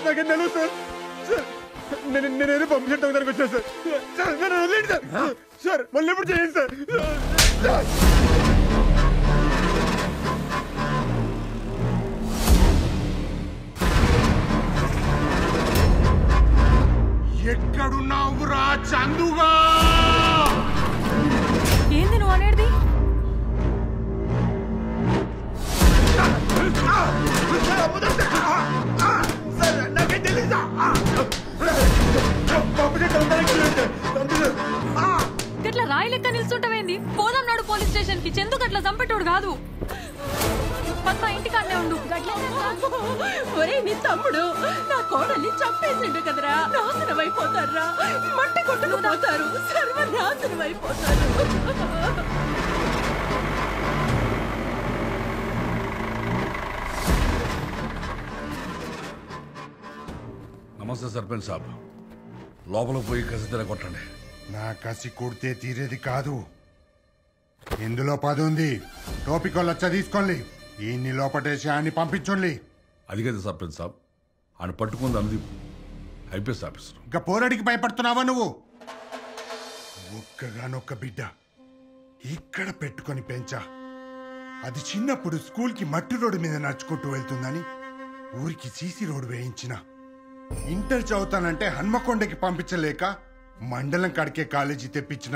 నాకేం తెలియదు సార్. సార్ నేనేదో పంపించడం దగ్గరకు వచ్చాను సార్. సార్ నన్ను వదిలేండి సార్. సార్ మళ్ళీ ఎప్పుడు చేయండి సార్. ఎక్కడున్నావురా చందుగా? ఏంది నువ్వు అనేది? గట్ల రాయి లెక్క నిల్చుంటావేంది? పోదాం నాడు పోలీస్ స్టేషన్ కి. చందుకు అట్లా చంపేటోడు కాదు. పద్మ ఇంటికాడనే ఉండు. ఒరే నీ తమ్ముడు నా కోడల్ని చంపేసిండు కదరా. నాశనం అయిపోతారా, మట్టి కొట్టుకుపోతారు, సర్వనాశనం అయిపోతారు. నమస్తే సర్పంచ్ సాబ్. లోపల పోయి కసి తిరగొట్టండి. నా కసి కొడితే తీరేది కాదు. ఇందులో 10 ఉంది. టోపికోళ్ళు వచ్చా తీసుకోండి. ఈయన్ని లోపటేసి ఆయన్ని పంపించండి. అది కదా సర్పంచ్ సాబ్, ఆయన పట్టుకుంది అనుదీప్, ఐపీఎస్ ఆఫీసర్. ఇంకా పోరాడికి భయపడుతున్నావా నువ్వు? ఒక్కగానొక్క బిడ్డ ఇక్కడ పెట్టుకొని పెంచా. అది చిన్నప్పుడు స్కూల్కి మట్టి రోడ్డు మీద నడుచుకుంటూ వెళ్తుందని ఊరికి సీసీ రోడ్డు వేయించిన. ఇంటర్ చదువుతానంటే హన్మకొండకి పంపించలేక మండలం కడికే కాలేజీ తెప్పించిన.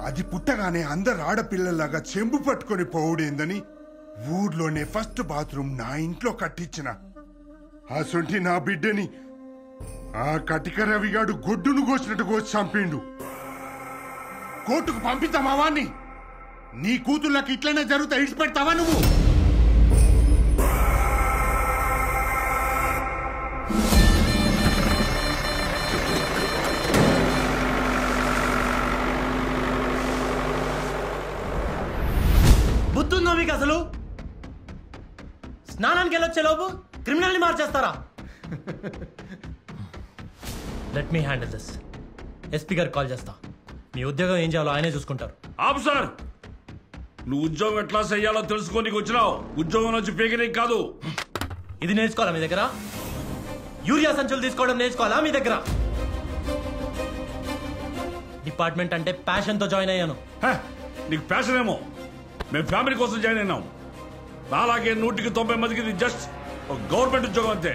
అది పుట్టగానే అందరు ఆడపిల్లలాగా చెంబు పట్టుకొని పోవుడేందని ఊర్లోనే ఫస్ట్ బాత్రూమ్ నా ఇంట్లో కట్టించిన. అసొంటి నా బిడ్డని ఆ కటిక రవిగాడు గొడ్డును కోసినట్టు కోసి చంపిండు. కోర్టుకు పంపిస్తామా వాణ్ణి? నీ కూతుళ్ళకి ఇట్లనే జరుగుతా ఇడిచిపెడతావా నువ్వు? బుద్ధుందో మీకు అసలు? స్నానానికి వెళ్ళొచ్చే లోపు క్రిమినల్ని మార్చేస్తారా? Let me handle this. SP garu call చేస్తా. మీ ఉద్యోగం ఏం చేయాలో ఆయనే చూసుకుంటారు. ఆపు సార్. నువ్వు ఉద్యోగం ఎట్లా చెయ్యాలో తెలుసుకోనికి వచ్చినావు. ఉద్యోగం నుంచి పీకనీకి కాదు. ఇది నేర్చుకోవాలా మీ దగ్గర? యూరియా సంచులు తీసుకోవడం నేర్చుకోవాలా మీ దగ్గర? డిపార్ట్మెంట్ అంటే ప్యాషన్ తో జాయిన్ అయ్యాను. నీకు ప్యాషన్ ఏమో, మేము ఫ్యామిలీ కోసం జాయిన్ అయినాం. అలాగే 190 మందికి ఇది జస్ట్ ఒక గవర్నమెంట్ ఉద్యోగం అంతే.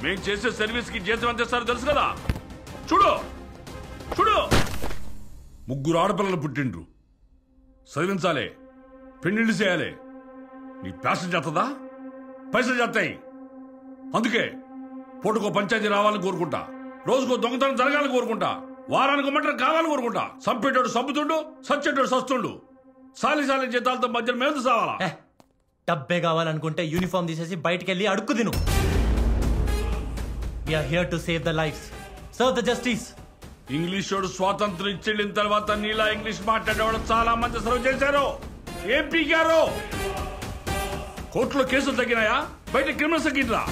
మేము చేసే సర్వీస్ కి జీతం అంతే సార్, తెలుసు కదా. చూడు చూడు, 3 ఆడపిల్లలు పుట్టిండ్రు. చదివించాలి, పెళ్లిళ్ళు చేయాలి. నీ ప్యాషన్ చేస్తుందా? పైసలు చేస్తాయి. అందుకే పూటకో పంచాయతీ రావాలని కోరుకుంటా, రోజుకో దొంగతనం జరగాలని కోరుకుంటా, వారానికి మటన్ కావాలని కోరుకుంటా. సంపేటోడు సంపుతుండు, సచ్చేటోడు సస్తుండు. సాలి జీతాలతో మధ్యలో మేము సావాలా? డబ్బే కావాలనుకుంటే యూనిఫామ్ తీసేసి బయటికి వెళ్ళి అడుక్కు తిను. We are here to save the lives, serve the justice. ఇంగ్లీషోడు స్వాతంత్రం ఇచ్చెళ్ళిన తర్వాత నీలా ఇంగ్లీష్ మాట్లాడేవాడు చాలా మంది సర్వ్ చేశారు. ఏం పీకారు? కోర్టులో కేసులు తగ్గినాయా? బయట క్రిమినల్స్ తగ్గినరా?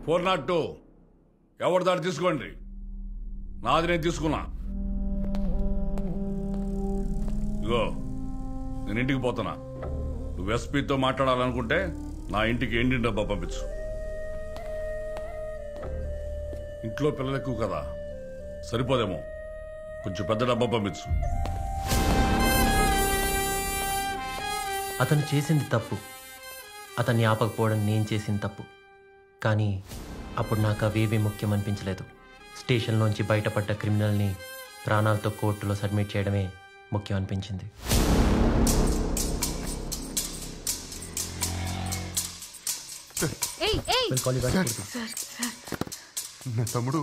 402 ఎవరి దాడి తీసుకోండి. నాది నేను తీసుకున్నా. ఇగో నేను ఇంటికి పోతున్నా. నువ్వు ఎస్పీతో మాట్లాడాలనుకుంటే నా ఇంటికి ఎండిన డబ్బా పంపించు. ఇంట్లో పిల్లలు ఎక్కువ కదా, సరిపోదేమో. కొంచెం పెద్ద డబ్బా పంపించు. అతను చేసింది తప్పు, అతన్ని ఆపకపోవడం నేను చేసింది తప్పు. కానీ అప్పుడు నాకు అవేవీ ముఖ్యం అనిపించలేదు. స్టేషన్లోంచి బయటపడ్డ క్రిమినల్ని ప్రాణాలతో కోర్టులో సబ్మిట్ చేయడమే ముఖ్యం అనిపించింది. నా తమ్ముడు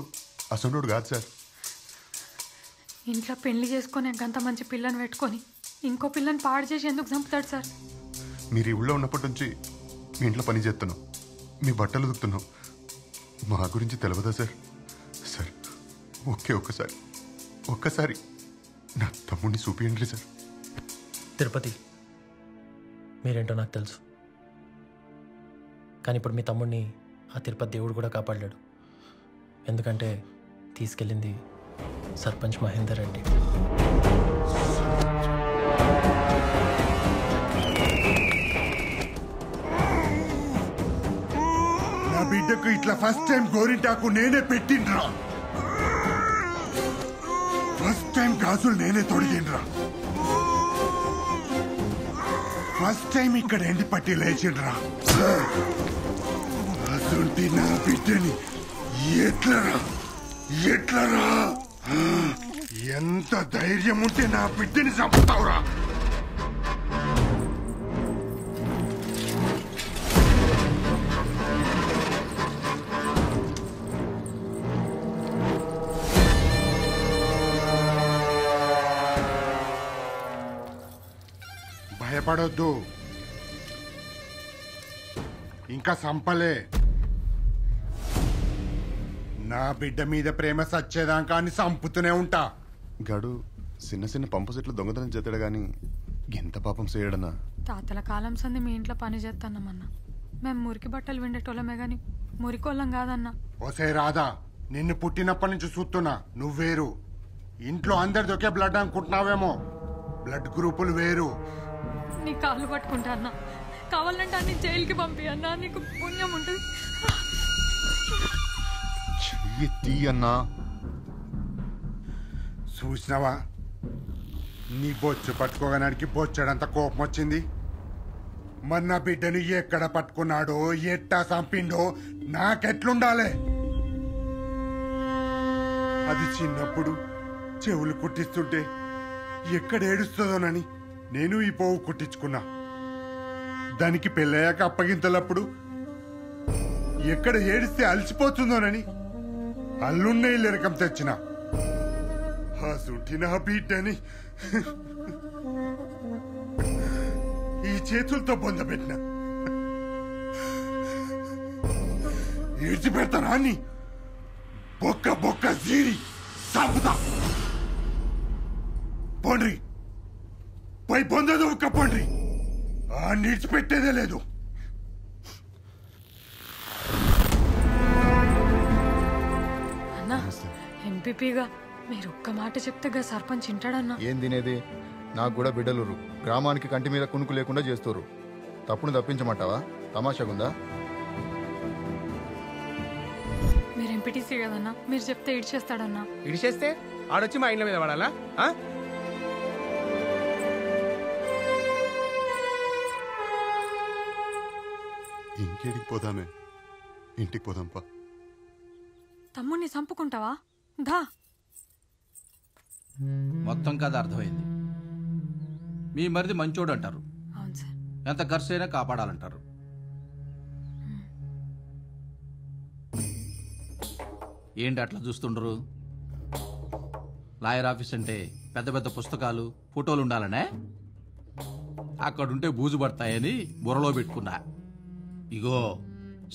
అసండోడు కాదు సార్. ఇంట్లో పెళ్లి చేసుకొని అంత మంచి పిల్లని పెట్టుకొని ఇంకో పిల్లని పాడు చేసి ఎందుకు చంపుతాడు సార్? మీరు ఈ ఊళ్ళో ఉన్నప్పటి నుంచి మీ ఇంట్లో పని చేస్తున్నాం, మీ బట్టలు ఉతుకుతున్నాం. మా గురించి తెలియదా సార్? సార్ ఒక్కసారి నా తమ్ముడిని చూపియండి సార్. తిరుపతి, మీరేంటో నాకు తెలుసు. కానీ ఇప్పుడు మీ తమ్ముడిని ఆ తిరుపతి దేవుడు కూడా కాపాడలేడు. ఎందుకంటే తీసుకెళ్ళింది సర్పంచ్ మహేందర్ రెడ్డి. నా బిడ్డకు ఇట్లా ఫస్ట్ టైం గోరింటాకు నేనే పెట్టిండ్రా. ఫస్ట్ టైం గాజులు నేనే తొడిగిండ్రా. ఫస్ట్ టైం ఇక్కడ ఎండి పట్టి లేచిండ్రా. అసంటి నా బిడ్డని ఎట్లరా ఎంత ధైర్యం ఉంటే నా బిడ్డని చంపుతావురా? భయపడొద్దు, ఇంకా సంపలే. నా బిడ్డ మీద ప్రేమ సచ్చేదాకా అని సంపుతూనే ఉంటా. గాడు చిన్న పంపు సెట్లు దొంగతనం చేస్తాడు గాని ఎంత పాపం చేయడన్నా. తాతల కాలం సంది మీ ఇంట్లో పని చేస్తానమన్నా. మేము మురికి బట్టలు విండేటోళ్ళమే గాని మురికోళ్ళం కాదన్నా. ఓసే రాధా, నిన్ను పుట్టినప్పటి నుంచి చూస్తున్నా. నువ్వేరు. ఇంట్లో అందరిది ఒకే బ్లడ్ అనుకుంటున్నావేమో. బ్లడ్ గ్రూపులు వేరు. నీ కాళ్ళు పట్టుకుంటా అన్నా. కావాలంటే అన్ని జైలుకి పంపి అన్నా, నీకు పుణ్యం ఉంటుంది. అన్నా చూసినావా, నీ బొచ్చు పట్టుకోగడానికి బొచ్చడంత కోపం వచ్చింది. మన బిడ్డను ఎక్కడ పట్టుకున్నాడో ఎట్టా చంపిండో నాకెట్లుండాలే. అది చిన్నప్పుడు చెవులు కుట్టిస్తుంటే ఎక్కడ ఏడుస్తుందోనని నేను ఈ పోవు కుట్టించుకున్నా. దానికి పెళ్ళయ్యాక అప్పగింతలప్పుడు ఎక్కడ ఏడిస్తే అలసిపోతుందోనని అల్లున్న ఇల్లు రకం తెచ్చిన. ఆ సుంటి నా బిడ్డని ఈ చేతులతో పొందబెట్టిన. విడిచిపెడతానా అని బొక్క జీరి చంపుతా. పోండ్రి, పై పొందదు ఒక్క పోండ్రి. ఆ నిడిచిపెట్టేదే లేదు. పిపిగా మీరు ఒక్క మాట చెప్తే గా సర్పంచ్ ఇంటాడన్నా. ఏం తినేది? నాకు కూడా బిడ్డలురు. గ్రామానికి కంటి మీద కునుకు లేకుండా చేస్తురు. తప్పును తప్పించమంటావా? తమాషాగుందా? మీరు ఎంపీటీసీ కదన్నా, మీరు చెప్తే ఇడిచేస్తాడన్నా. ఇడిచేస్తే ఆడొచ్చి మా ఇండ్ల మీద పడాలా? ఇంకేడికి పోదామే? ఇంటికి పోదాంపా. తమ్ముడిని చంపుకుంటావా? దా. మొత్తం కథ అర్థమైంది. మీ మరిది మంచోడు అంటారు, అవును సార్. ఎంత ఖర్చు అయినా కాపాడాలంటారు. ఏంటి అట్లా చూస్తుండ్రు? లాయర్ ఆఫీస్ అంటే పెద్ద పెద్ద పుస్తకాలు ఫోటోలు ఉండాలనే? అక్కడుంటే బూజు పడతాయని బుర్రలో పెట్టుకున్నా. ఇగో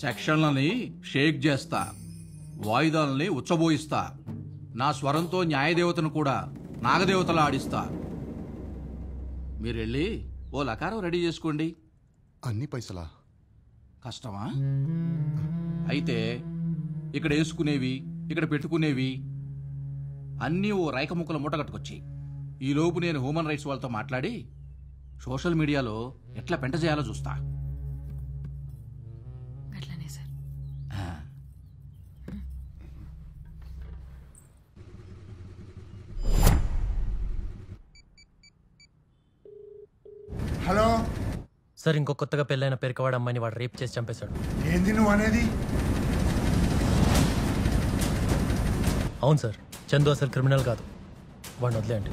సెక్షన్లని షేక్ చేస్తా, వాయిదాలని ఉచ్చబోయిస్తా, నా స్వరంతో న్యాయదేవతను కూడా నాగదేవతలా ఆడిస్తా. మీరు వెళ్ళి ఓ లకారం రెడీ చేసుకోండి. అన్ని పైసలా? కష్టమా? అయితే ఇక్కడ వేసుకునేవి, ఇక్కడ పెట్టుకునేవి అన్నీ ఓ రైక ముక్కల మూట కట్టుకొచ్చి, ఈలోపు నేను హ్యూమన్ రైట్స్ వాళ్ళతో మాట్లాడి సోషల్ మీడియాలో ఎట్లా పెంట చేయాలో చూస్తా. అట్లానే సార్. హలో సార్, ఇంకో కొత్తగా పెళ్ళైన పెరికవాడ అమ్మాయిని వాడు రేప్ చేసి చంపేశాడు. ఏంది నువ్వు అనేది? అవును సార్, చందు అసలు క్రిమినల్ కాదు. వాడిని వదిలేయండి.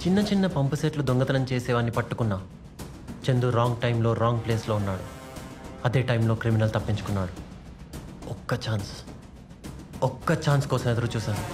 చిన్న చిన్న పంపు సెట్లు దొంగతనం చేసేవాడిని పట్టుకున్నా. చందు రాంగ్ టైంలో రాంగ్ ప్లేస్లో ఉన్నాడు. అదే టైంలో క్రిమినల్ తప్పించుకున్నాడు. ఒక్క ఛాన్స్ కోసం ఎదురు చూశాను.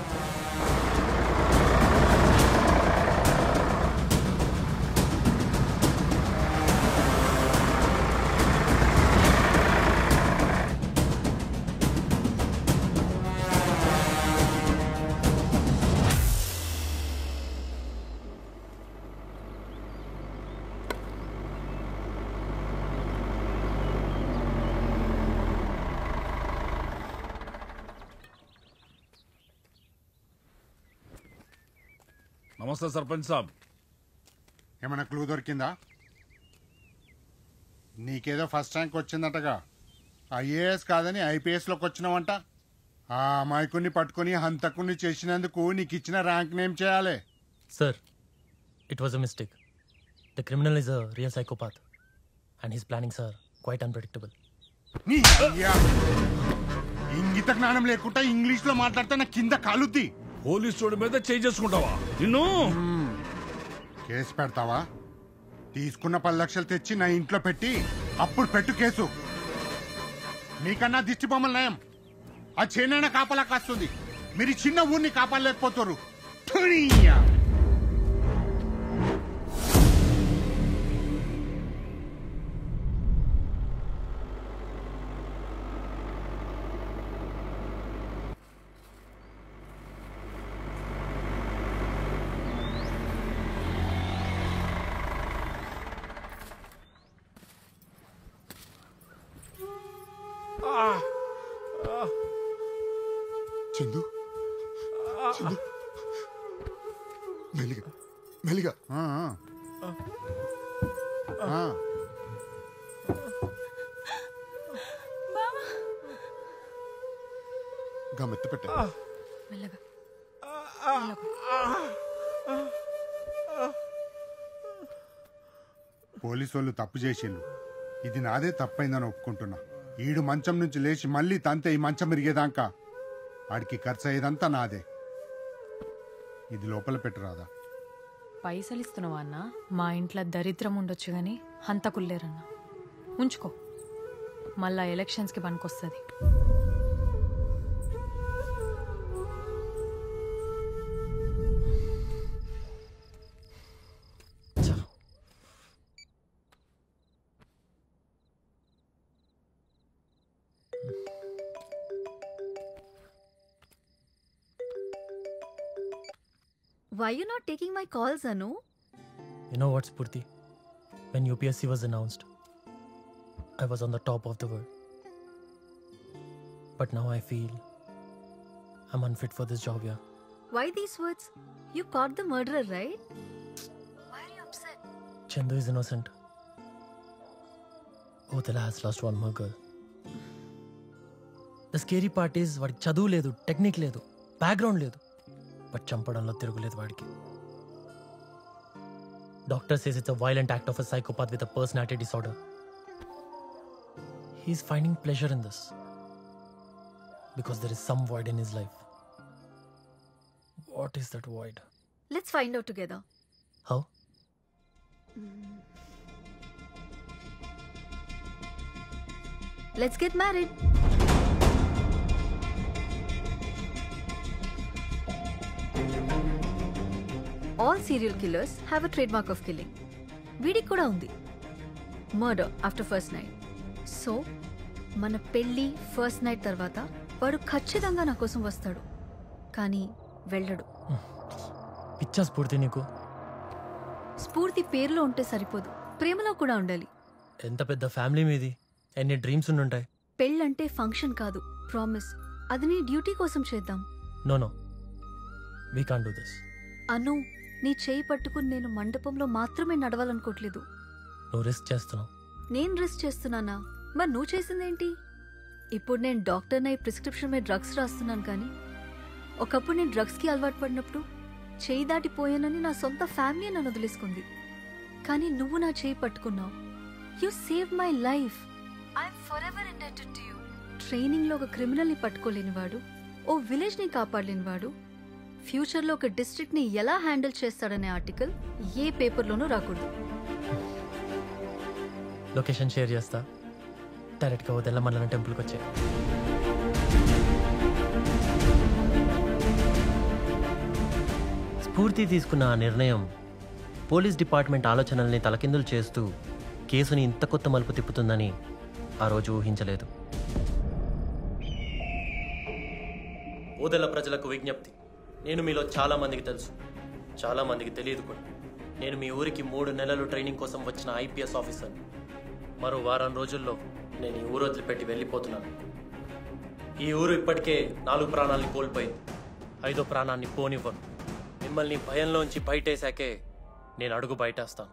నమస్తే సర్పంచ్ సాబ్. ఏమైనా క్లూ దొరికిందా? నీకేదో ఫస్ట్ ర్యాంక్ వచ్చిందటగా. ఐఏఎస్ కాదని ఐపీఎస్లోకి వచ్చినావంట. ఆ అమాయకుని పట్టుకుని హంతకుని చేసినందుకు నీకు ఇచ్చిన ర్యాంక్ నేమ్ చేయాలి. Sir, it was a mistake. The criminal is a real psychopath and his plannings are quite unpredictable. నీ అయ్యా ఇంగిత జ్ఞానం లేకుండా ఇంగ్లీష్లో మాట్లాడితే నా కింద కాలుద్ది. పోలీసు మీద చేయి చేసుకుంటావా? నిన్ను కేసు పెడతావా? తీసుకున్న 10 లక్షలు తెచ్చి నా ఇంట్లో పెట్టి అప్పుడు పెట్టు కేసు. నీకన్నా దిష్టి బొమ్మలు నయం. ఆ చేనైనా కాపలా కాస్తుంది. మీరు చిన్న ఊరిని కాపాడలేకపోతారు. చందు, చందు, మెల్లిగా మెల్లిగా. గమ్మెత్త పెట్ట. మెల్లగా. పోలీసు వాళ్ళు తప్పు చేసిండు. ఇది నాదే తప్పైందని ఒప్పుకుంటున్నా. ఈడు మంచం నుంచి లేచి మళ్ళీ తంతే ఈ మంచం విరిగేదాకా ఆడికి ఖర్చు అయ్యేదంతా నాదే. ఇది లోపల పెట్టరాదా? పైసలు ఇస్తున్నావా అన్న? మా ఇంట్లో దరిద్రం ఉండొచ్చు కానీ హంతకుల్లేరన్నా. ఉంచుకో, మళ్ళా ఎలక్షన్స్కి పనికొస్తుంది. Why you not taking my calls, Anu? You know what, Spurti? When UPSC was announced, I was on the top of the world. But now I feel I'm unfit for this job here. Why these words? You caught the murderer, right? Why are you upset? Chandu is innocent. Odela has lost one more girl. The scary part is వాడికి చదువు లేదు, technique లేదు, background లేదు, but చంపడంలో తిరుగులేదు వాడికి. Doctor says it's a violent act of a psychopath with a personality disorder. He's finding pleasure in this because there is some void in his life. What is that void? Let's find out together. How? Let's get married. All serial killers have a trademark of killing. వీడికి కూడా ఉంది. Murder after first night. So, మన పెళ్ళి first night తర్వాత వాడు ఖచ్చితంగా నా కోసం వస్తాడు. కానీ వెళ్ళడు. పిచ్చా స్ఫూర్తి నీకు? స్ఫూర్తి పేరులో ఉంటే సరిపోదు, ప్రేమలో కూడా ఉండాలి. ఎంత పెద్ద ఫ్యామిలీ మీది, ఎన్ని డ్రీమ్స్ ఉండుంటాయి. పెళ్ళంటే ఫంక్షన్ కాదు, ప్రామిస్. అది నీ డ్యూటీ కోసం చేద్దాం. No we can't do this. Anu, నీ చేయి పట్టుకుని నేను మండపంలో మాత్రమే నడవాలనుకోవట్లేదు. నువ్వు రిస్క్ చేస్తున్నావు. నేను రిస్క్ చేస్తున్నానా? మరి నువ్వు చేసిందేంటి? ఇప్పుడు నేను డాక్టర్నై ప్రిస్క్రిప్షన్ మీద డ్రగ్స్ రాస్తున్నాను, కానీ ఒకప్పుడు నేను డ్రగ్స్కి అలవాటు పడినప్పుడు చేయి దాటిపోయానని నా సొంత ఫ్యామిలీ నన్ను వదిలేసుకుంది. కానీ నువ్వు నా చేయి పట్టుకున్నావు. You save my life. I'm forever indebted to you. ట్రైనింగ్లో ఒక క్రిమినల్ని పట్టుకోలేనివాడు, ఓ విలేజ్ని కాపాడలేనివాడు ఫ్యూచర్లో ఒక డిస్ట్రిక్ట్ని ఎలా హ్యాండిల్ చేస్తాడనే ఆర్టికల్ ఏ పేపర్లోనూ రాకూడదు. లొకేషన్ షేర్ చేస్తా, డైరెక్ట్గా వదిల మల్లన్న టెంపుల్కి వచ్చే. స్ఫూర్తి తీసుకున్న ఆ నిర్ణయం పోలీస్ డిపార్ట్మెంట్ ఆలోచనల్ని తలకిందులు చేస్తూ కేసుని ఇంత కొత్త మలుపు తిప్పుతుందని ఆ రోజు ఊహించలేదు. ఓదెల ప్రజలకు విజ్ఞప్తి. నేను మీలో చాలా మందికి తెలుసు, చాలా మందికి తెలియదు కూడా. నేను మీ ఊరికి 3 నెలలు ట్రైనింగ్ కోసం వచ్చిన IPS ఆఫీసర్. మరో వారం రోజుల్లో నేను ఈ ఊరు వదిలిపెట్టి వెళ్ళిపోతున్నాను. ఈ ఊరు ఇప్పటికే 4 ప్రాణాలని కోల్పోయింది. 5వ ప్రాణాన్ని పోనివ్వను. మిమ్మల్ని భయంలోంచి బయటేశాకే నేను అడుగు బయటేస్తాను.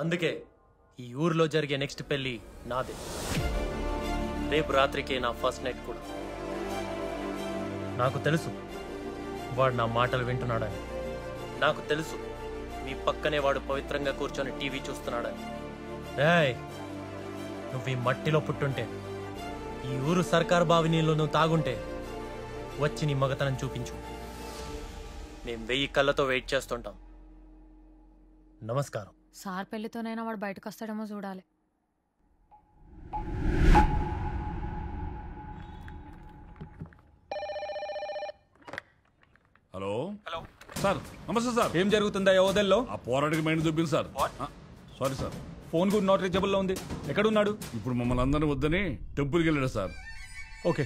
అందుకే ఈ ఊరిలో జరిగే నెక్స్ట్ పెళ్ళి నాదే. రేపు రాత్రికే నా ఫస్ట్ నైట్ కూడా. నాకు తెలుసు వాడు నా మాటలు వింటున్నాడని. నాకు తెలుసు మీ పక్కనే వాడు పవిత్రంగా కూర్చొని టీవీ చూస్తున్నాడని. రేయ్, నువ్వు ఈ మట్టిలో పుట్టుంటే, ఈ ఊరు సర్కారు బావి నీళ్ళు నువ్వు తాగుంటే వచ్చి నీ మగతనం చూపించు. మేము 1000 కళ్ళతో వెయిట్ చేస్తుంటాం. నమస్కారం. సార్ పెళ్లితోనైనా వాడు బయటకు వస్తాడేమో చూడాలి. హలో సార్, నమస్తే సార్. ఏం జరుగుతుందా ఓదెల్లో? ఆ పోరాటికి మైండ్ చూపింది సార్. సారీ సార్, ఫోన్ కూడా నాట్ రీచబుల్ లో ఉంది. ఎక్కడున్నాడు? ఇప్పుడు మమ్మల్ని అందరినీ వద్దని టెంపుల్కి వెళ్ళాడు సార్. ఓకే.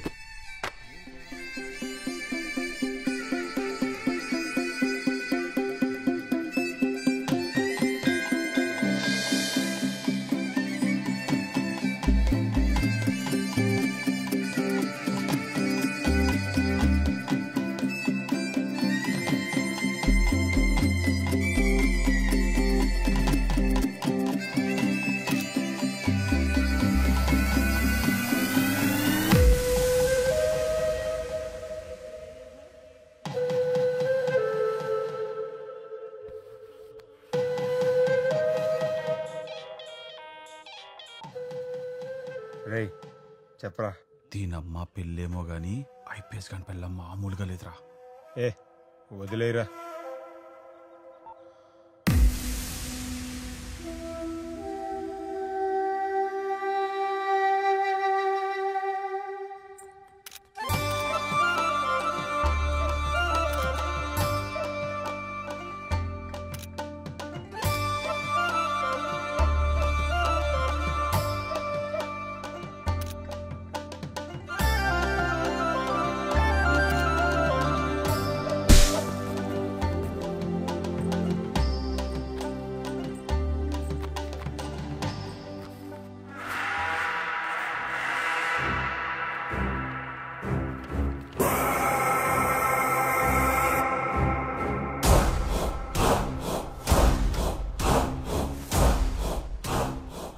రేయ్ చెప్పరా. దీనమ్మ పెళ్ళేమో గాని IPS గాని పెళ్ళ మామూలుగా లేదురా. ఏ వదిలేరా.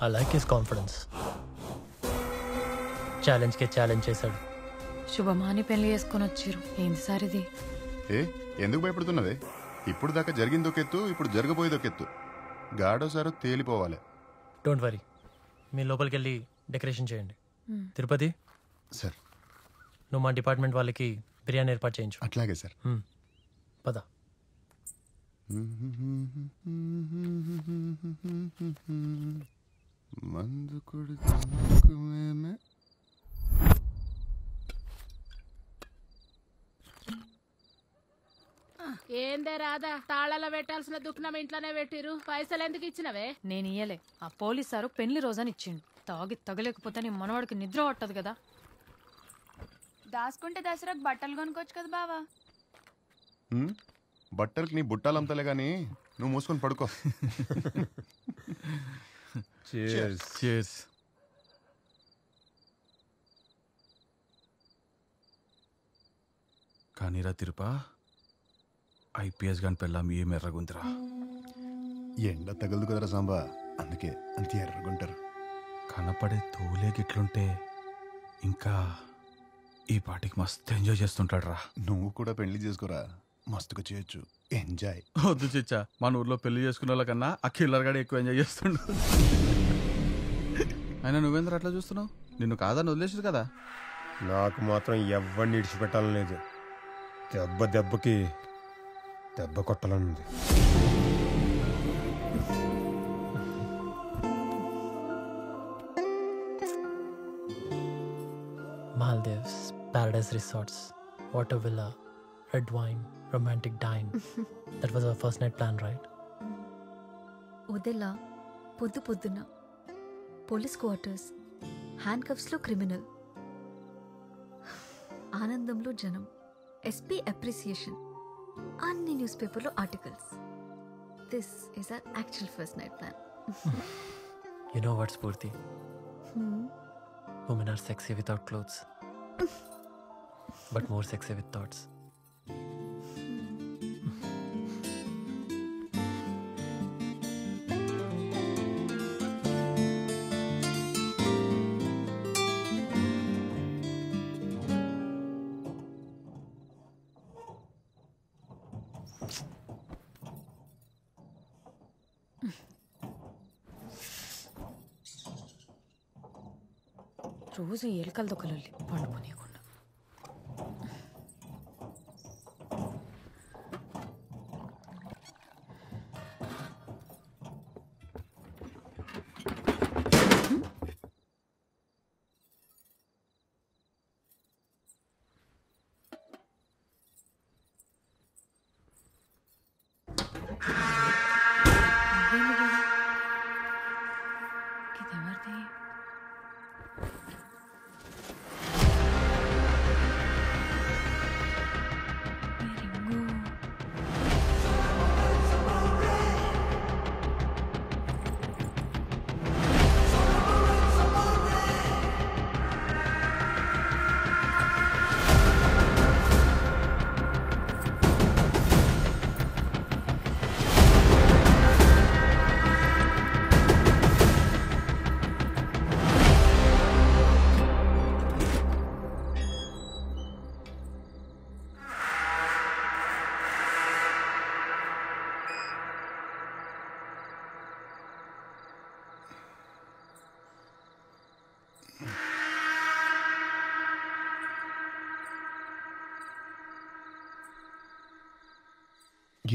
I like his confidence. ఛాలెంజ్కే ఛాలెంజ్ చేశాడు. శుభమాని పెళ్లి చేసుకొని వచ్చిర్రు. ఏంది సార్ ఇది? ఎందుకు భయపడుతున్నదే? ఇప్పుడు దాకా జరిగింది ఒక ఎత్తు, ఇప్పుడు జరగబోయేది ఒక ఎత్తు. గాడోసారో తేలిపోవాలి. డోంట్ వరీ, మీ లోపలికి వెళ్ళి డెకరేషన్ చేయండి. తిరుపతి సార్, నువ్వు మా డిపార్ట్మెంట్ వాళ్ళకి బిర్యానీ ఏర్పాటు చేయించు. అట్లాగే సార్. పద. మందు కొడుకు ఏందే రాదా, తాళాల పెట్టాల్సిన దుఃఖం ఇంట్లోనే పెట్టిరు. పైసలు ఎందుకు ఇచ్చినవే? నేను ఇయ్యలే. ఆ పోలీస్ సారు పెళ్లి రోజని ఇచ్చిండు. తాగి తగలేకపోతే నీ మనవాడికి నిద్ర పట్టదు కదా. దాచుకుంటే దసరాకు బట్టలు కొనుక్కోవచ్చు కదా బావా. బట్టలకి నీ బుట్టాలంతలే గాని నువ్వు మూసుకొని పడుకో. కానీరా తిరుపా, ఐపీఎస్ గాని పెళ్ళాం ఏం ఎర్రగుందిరా. ఎండ తగలదు కదరా సాంబా, అందుకే అంత ఎర్రగుంటారు. కనపడే తోలే గిట్లుంటే ఇంకా ఈ పాటికి మస్తు ఎంజాయ్ చేస్తుంటాడు రా. నువ్వు కూడా పెళ్లి చేసుకోరా, మస్తుగా చేయొచ్చు. ఎంజాయ్. వద్దు చిచ్చా, మన ఊర్లో పెళ్లి చేసుకున్న వాళ్ళకన్నా ఆ కిల్లర్ గాడే ఎక్కువ ఎంజాయ్ చేస్తుండు. అయినా నువ్వేంద్ర అట్లా చూస్తున్నావు? నిన్ను కాదని వదిలేసారు కదా. నాకు మాత్రం ఎవరిని ఇడిచిపెట్టాలని లేదు. దెబ్బకి దెబ్బ కొట్టాలనుంది. Maldives, Paradise Resorts, water villa, red wine, romantic dine. That was our first night plan, right? ఉదెలా పొద్దున పోలీస్ క్వార్టర్స్, హ్యాండ్ కఫ్స్లో క్రిమినల్, ఆనందంలో జనం, ఎస్పీ అప్రిసియేషన్, అన్ని న్యూస్ పేపర్లో articles. This is our actual first night plan. You know what, Spurti? Women are sexy without clothes, but more sexy with thoughts. రోజు ఎలుకల దొక్కలల్లి పండుకోనియకుండా.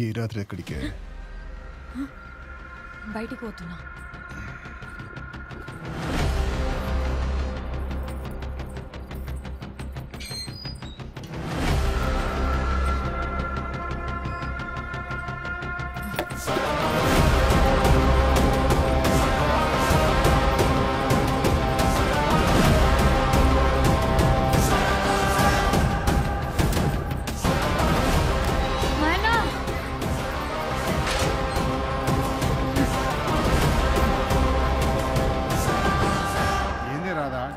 ఈ రాత్రి ఎక్కడికే? బయటికి పోతున్నా.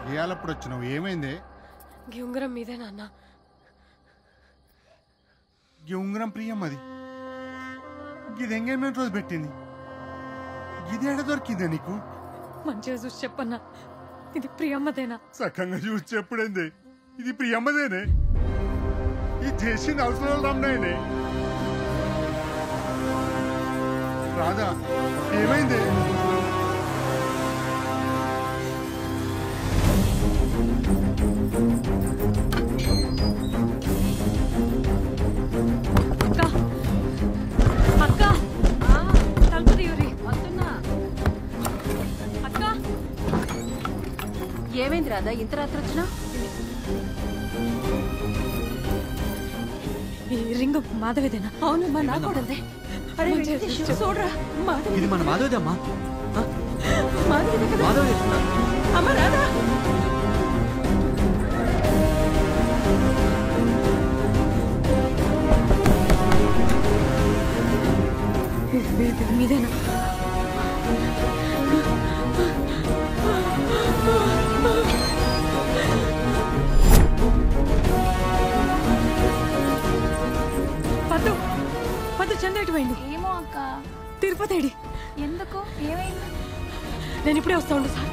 గేయాలప్పుడు వచ్చినావు, ఏమైంది? ఈ ఉంగరం మీదే నాన్న. ఈ ఉంగరం ప్రియం అది. ఇది ఎంగేజ్మెంట్ రోజు పెట్టింది. ఇది ఎడ దొరికిందా నీకు? మంచిగా చూసి చెప్పన్నా, ఇది ప్రియమ్మదేనా? సఖంగా చూసి చెప్పుడైంది, ఇది ప్రియమ్మదేనే. ఇది చేసింది అవసరం రమ్మనే. రాధా ఏమైంది? అక్క తలుపు తీయురి. వస్తున్నా. అక్క ఏమైంది రాదా ఇంత రాత్రి వచ్చినా? ఈ రింగు మాధవిదేనా? అవునమ్మా, నా కూడదే. అరే వెంకటేష్, చూడరా, మాధవి. ఇది మన మాధవిదే అమ్మా. మాధవిదే కదా? మాధవి అమ్మ రాదా? మీదేనా? పద్దు పద్దు చంద్ర ఎటు పోయింది? ఏమో అక్క. తిరుపతి ఏడి? ఎందుకు, ఏమైంది? నేను ఇప్పుడే వస్తా ఉండు సార్.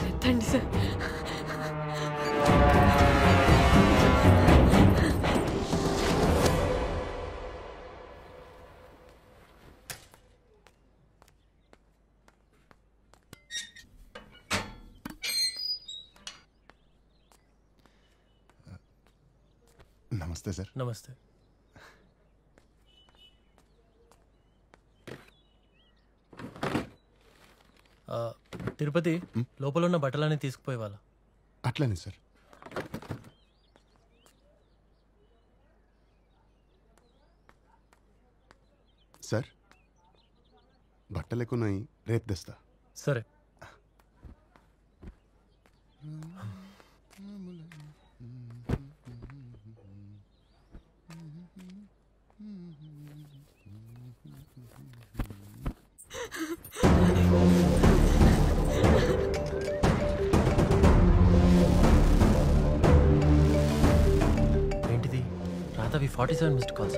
ఎత్తండి సార్. నమస్తే సార్. నమస్తే. తిరుపతి, లోపల ఉన్న బట్టలన్నీ తీసుకుపోయే వాళ్ళ. అట్లనే సార్. సార్ బట్టలు ఎక్కున్నాయి, రేపు తెస్తా. సరే. ఏంటిది? రాధవి 47 మిస్డ్ కాల్స్.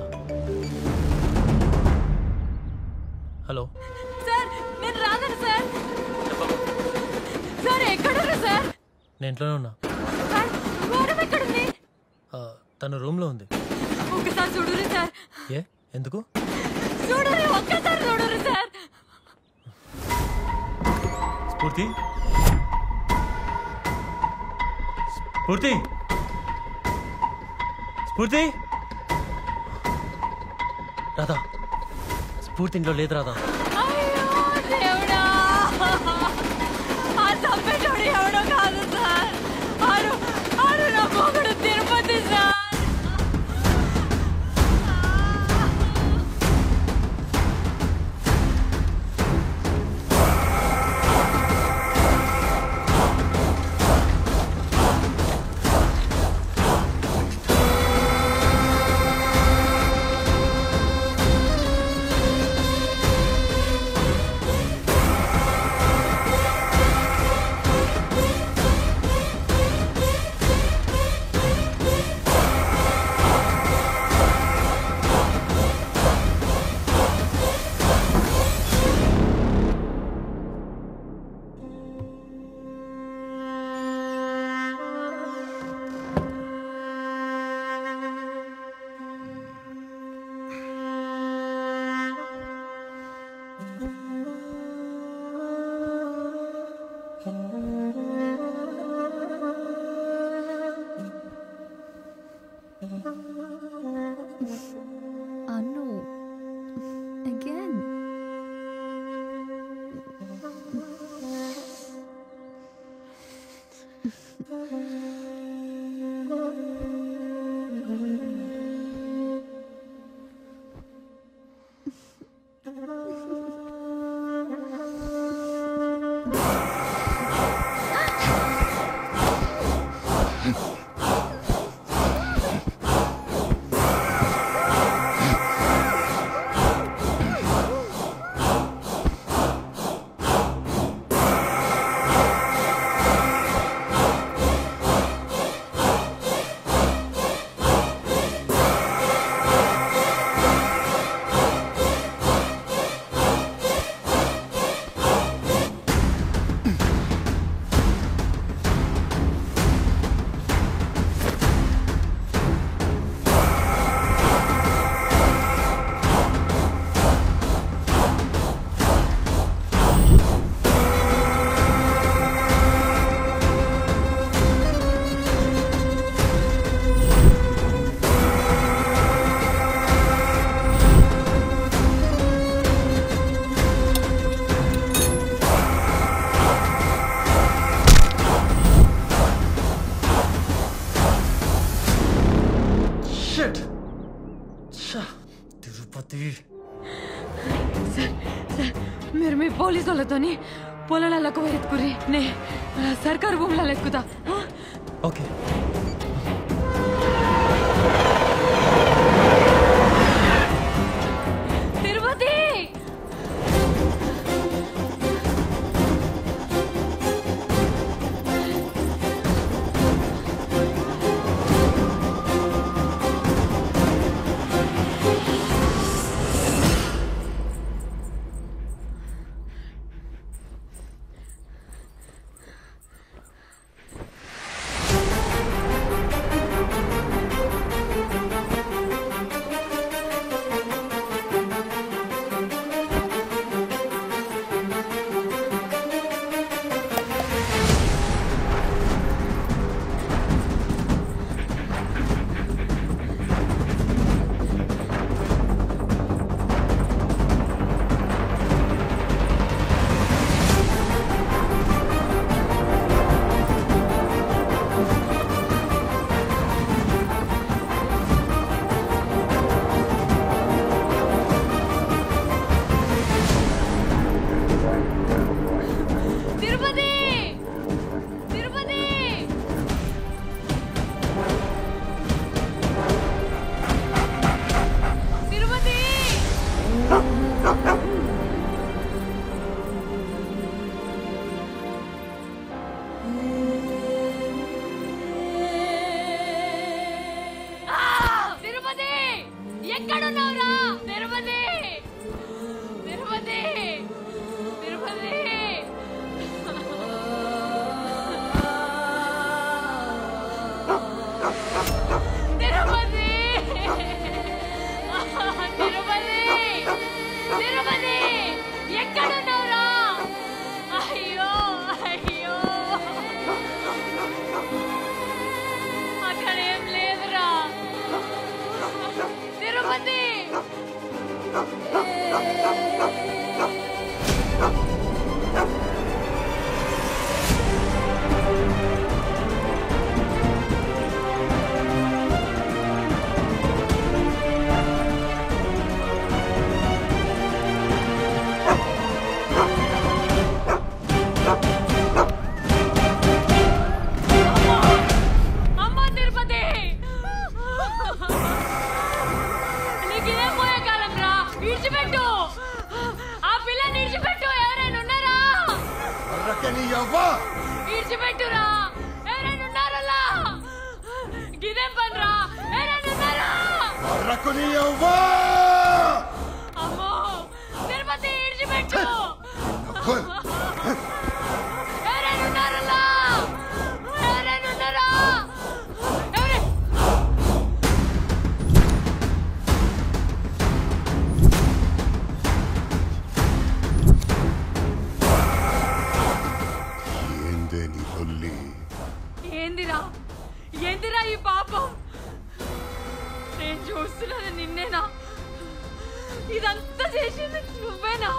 హలో సార్, నేను రాగలను సార్. సార్ ఎక్కడున్నారు సార్? నేను ఇంట్లోనే ఉన్నా. సార్, గౌరవ్ ఎక్కడుంది? తను రూమ్లో ఉంది. ఒకసారి చూడురి సార్. ఏ ఎందుకు? చూడురి, ఒక్కసారి చూడురి సార్. స్ఫూర్తి, స్ఫూర్తి, స్ఫూర్తి. రాధా, స్ఫూర్తి ఇంట్లో లేదు. రాధా, అయ్యో దేవుడా, ఆ తప్పెటోడు ఎవడో కాదు సార్. ఆడు నా మొగుడు తిరుపతి సార్. మీరు మీ పోలీసు వాళ్ళతోని పొలాలకు ఎత్తుకురి నే సర్కారు భూములలో ఎక్కుతా. ఓకే. తిరుపతి ఎక్కడున్నావురా తిరుపతి? తిరుపతి తిరుపతి తిరుపతి తిరుపతి తిరుపతి ఎక్కడున్నావురా? అయ్యో అయ్యో అక్కడ ఏం లేదురా తిరుపతి. అమ్మ తిరుపతి నీకు ఇదే పోయే కాలం రా. విడిచిపెట్టు ఆ పిల్లని, విడిచిపెట్టు. ఎవరైనా ఉన్నారా? విడిచిపెట్టురా. ఎవరైనా ఉన్నారలా? గిదేం పని రా? ఎవరైనా ఉన్నారా? అమ్మో తిరుపతి విడిచిపెట్టు. ఎవరైనా ఉన్నారలా? ఎవరైనా ఉన్నారా? ఏందిరా ఏందిరా ఈ పాపం? నేను చూస్తున్నాను నిన్నేనా? ఇదంతా చేసింది నువ్వేనా?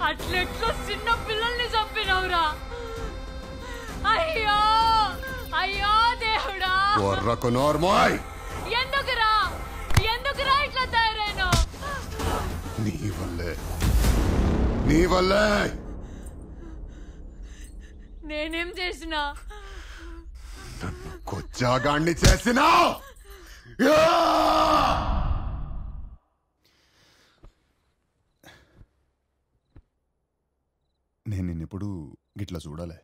అట్లెట్లో చిన్న పిల్లల్ని చంపినవురా. అయ్యో అయ్యో దేవుడా. ఎందుకురా ఎందుకురా ఇట్లా తయారైనా? నీ వల్లే నేనేం చేసినా? కొచ్చాగాన్ని చేసినా. నేను నిన్నెప్పుడు గిట్లా చూడాలే.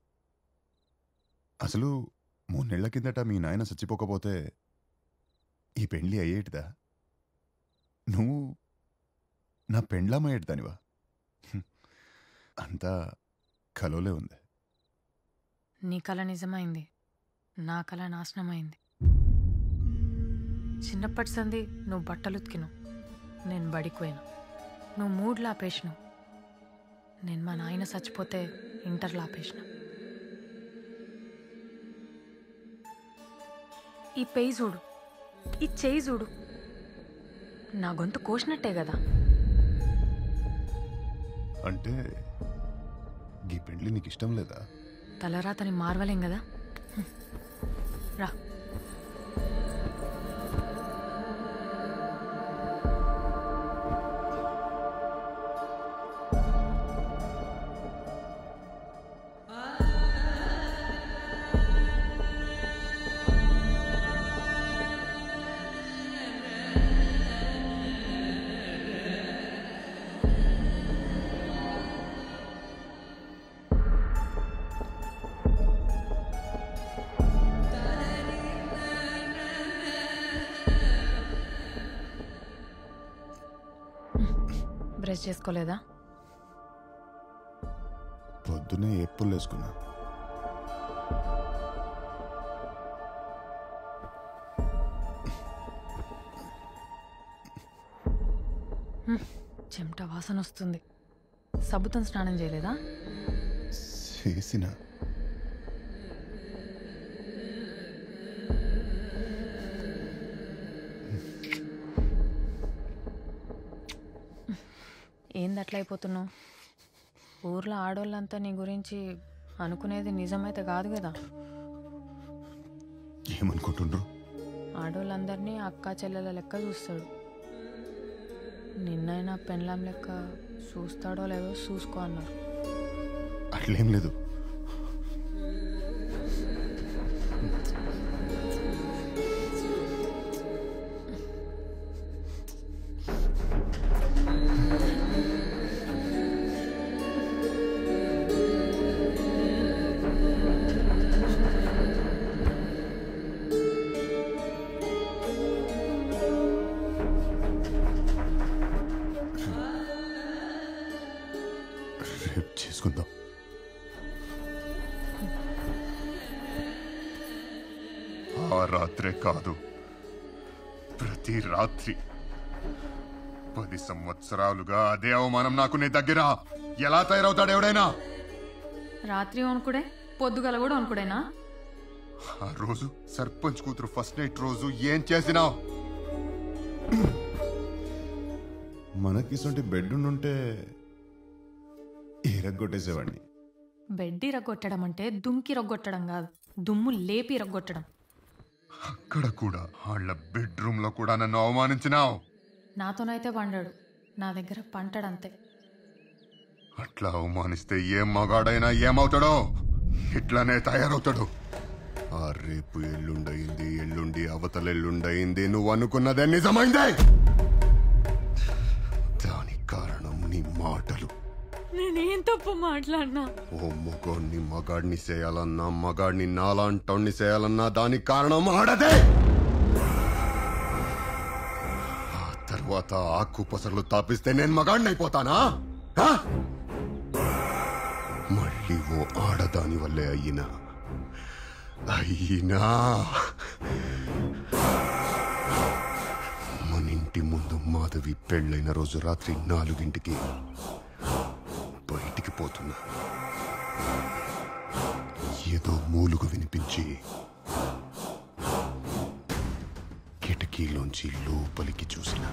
అసలు 3 నెలల కిందట మీ నాయన చచ్చిపోకపోతే ఈ పెండ్లి అయ్యేటిదా? నువ్వు నా పెండ్లామయ్యేటిదానివా? అంతా కలోలే ఉంది. నీ కళ నిజమైంది, నా కళ నాశనమైంది. చిన్నప్పటి సంది నువ్వు బట్టలు ఉతికినావు, నేను బడికిపోయినా. నువ్వు మూడ్లు ఆపేసినావు, నేను మా నాయన చచ్చిపోతే ఇంటర్లో ఆపేసిన. ఈ పెయి చూడు, ఈ చేయి చూడు, నా గొంతు కోసినట్టే కదా. అంటే ఈ పెండ్లి నీకు ఇష్టం లేదా? తలరాతని మార్వలేం కదా. రా. బ్రష్ చేసుకోలేదా? పొద్దునే ఎప్పులు వేసుకున్నా. చెమట వాసన వస్తుంది. సబ్బుతో స్నానం చేయలేదా? చేసిన ఏంది అట్లా అయిపోతున్నావు? ఊర్లో ఆడోళ్ళంతా నీ గురించి అనుకునేది నిజమైతే కాదు కదా. ఏమనుకుంటుండ్రు? ఆడోళ్ళందరినీ అక్క చెల్లెల లెక్క చూస్తాడు. నిన్నైనా పెళ్ళాం లెక్క చూస్తాడో లేదో చూసుకో అన్నారు. అట్లేం లేదు. చేసుకుందాం. ఆ రాత్రే కాదు, ప్రతి రాత్రి 10 సంవత్సరాలుగా అదే అవమానం నాకు నీ దగ్గర. ఎలా తయారవుతాడు ఎవడైనా? రాత్రి వణుకుడే, పొద్దుగల కూడా వణుకుడేనా? ఆ రోజు సర్పంచ్ కూతురు ఫస్ట్ నైట్ రోజు ఏం చేసినావు? మనకిసంటి బెడ్ ఉంటే రగ్గొట్టేసేవాడిని. బెడ్డి రగ్గొట్టడం అంటే దుమ్కి రగ్గొట్టడం కాదు, దుమ్ము లేపి రగ్గొట్టడం. అక్కడ కూడా వాళ్ళ బెడ్రూమ్ లో కూడా నన్ను అవమానించినావు. నాతోనైతే పండాడు, నా దగ్గర పంటాడంతే. అట్లా అవమానిస్తే ఏం మగాడైనా ఏమవుతాడో ఇట్లానే తయారవుతాడు. ఆ రేపు ఎల్లుండయింది, ఎల్లుండి అవతల ఎల్లుండయింది, నువ్వు అనుకున్నదే నిజమైందే. దానికి కారణం నీ మాటలు. నేనేం తప్పు మాట్లాడినా? ఓ మగాడిని మగాడిని చేయాలన్నా, మగాడిని నాలాంటోడిని చేయాలన్నా దానికి కారణం ఆడదే. ఆ తర్వాత ఆకు పసర్లు తాపిస్తే నేను మగాడిని అయిపోతానా? మళ్ళీ ఓ ఆడదాని వల్లే అయినా మన ఇంటి ముందు మాధవి పెళ్ళైన రోజు రాత్రి 4 బయటికి పోతున్నా. ఏదో మూలుగు వినిపించి కిటికీలోంచి లోపలికి చూసిన.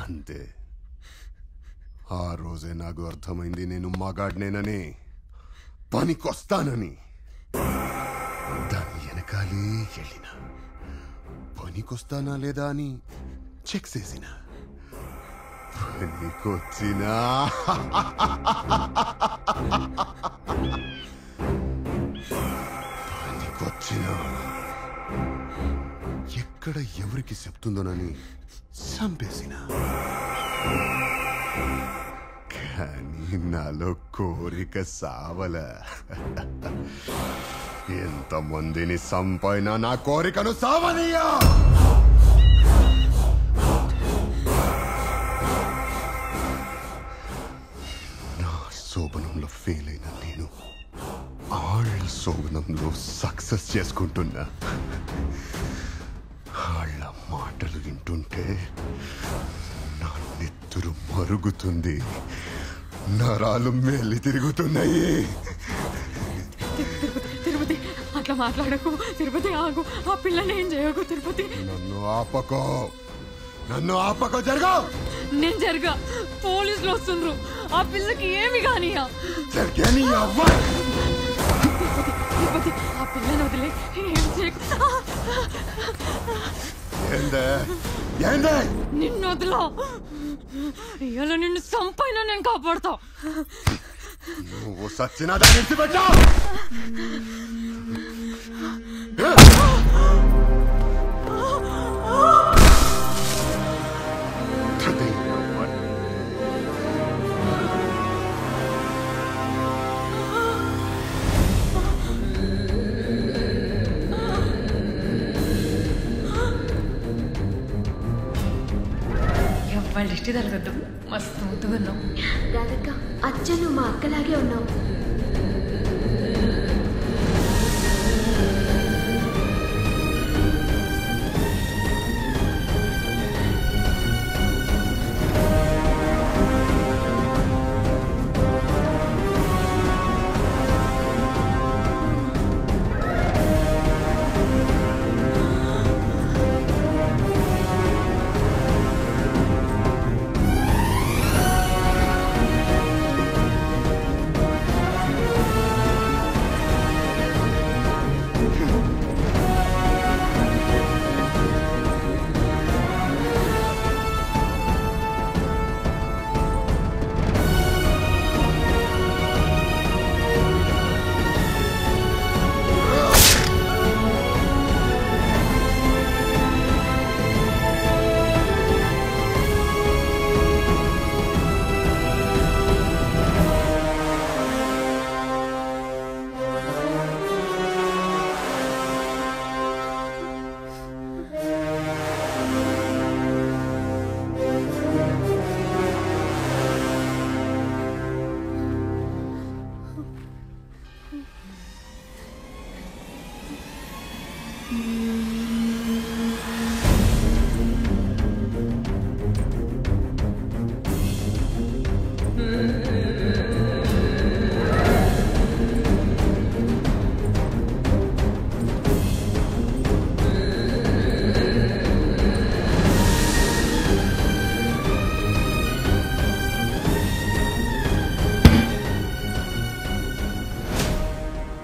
అంతే. ఆ రోజే నాకు అర్థమైంది నేను మగాడినేనని, పనికొస్తానని. దాని వెనకాలే వెళ్ళిన. పనికొస్తానా లేదా అని చెక్ చేసిన. పనికొచ్చినా ఎక్కడ ఎవరికి చెప్తుందోనని చంపేసిన. కానీ నాలో కోరిక సావల. ఎంతమందిని సంపైనా నా కోరికను సావనియా. నా శోభనంలో ఫెయిల్ అయిన నేను వాళ్ళ శోభనంలో సక్సెస్ చేసుకుంటున్నా. వాళ్ళ మాటలు వింటుంటే నా నెత్తురు మరుగుతుంది, నరాలు మెల్లి తిరుగుతున్నాయి. తిరుపతి అట్లా మాట్లాడకు. తిరుపతి ఆగు, ఆ పిల్లని ఏం చేయకు. తిరుపతి నన్ను ఆపకో. జరగా. నేను జరగా. పోలీసులు వస్తుండ్రు. ఆ పిల్లకి ఏమి కానియా. జరగని అవ్వ. తిరుపతి ఆ పిల్లని వదిలే ఏం చేయకు. నిన్ను వదిలో ఇవాళ నిన్ను సంపైనా నేను కాపాడుతా. నువ్వు సచ్చినా దాన్ని విడిచిపెట్టా. వాళ్ళ ఇష్టి తరగద్దు మస్తు ముద్దుగున్నావు. రాధక్క అచ్చను మా అక్కలాగే ఉన్నావు.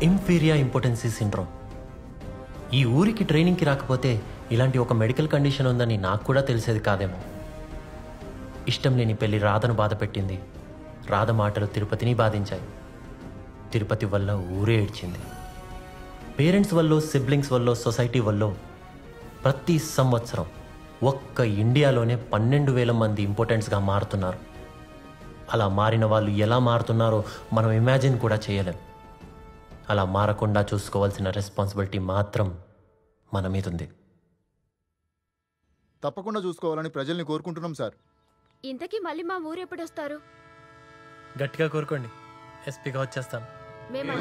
ఇంఫీరియర్ ఇంపార్టెన్సీ సిండ్రోమ్. ఈ ఊరికి ట్రైనింగ్కి రాకపోతే ఇలాంటి ఒక మెడికల్ కండిషన్ ఉందని నాకు కూడా తెలిసేది కాదేమో. ఇష్టం లేని పెళ్లి రాధను బాధ పెట్టింది. రాధ మాటలు తిరుపతిని బాధించాయి. తిరుపతి వల్ల ఊరే ఏడ్చింది. పేరెంట్స్ వల్ల, సిబ్లింగ్స్ వల్ల, సొసైటీ వల్ల ప్రతి సంవత్సరం ఒక్క ఇండియాలోనే 12,000 మంది ఇంపార్టెంట్స్గా మారుతున్నారు. అలా మారిన వాళ్ళు ఎలా మారుతున్నారో మనం ఇమాజిన్ కూడా చేయలేం. అలా మారకుండా చూసుకోవాల్సిన రెస్పాన్సిబిలిటీ మాత్రం మన మీద ఉంది. తప్పకుండా చూసుకోవాలని ప్రజల్ని కోరుకుంటున్నాం సార్. ఇంతకీ మళ్ళీ మా ఊరు ఎప్పుడు వస్తారు? గట్టిగా కోరుకోండి, ఎస్పీగా వచ్చేస్తాను. మేము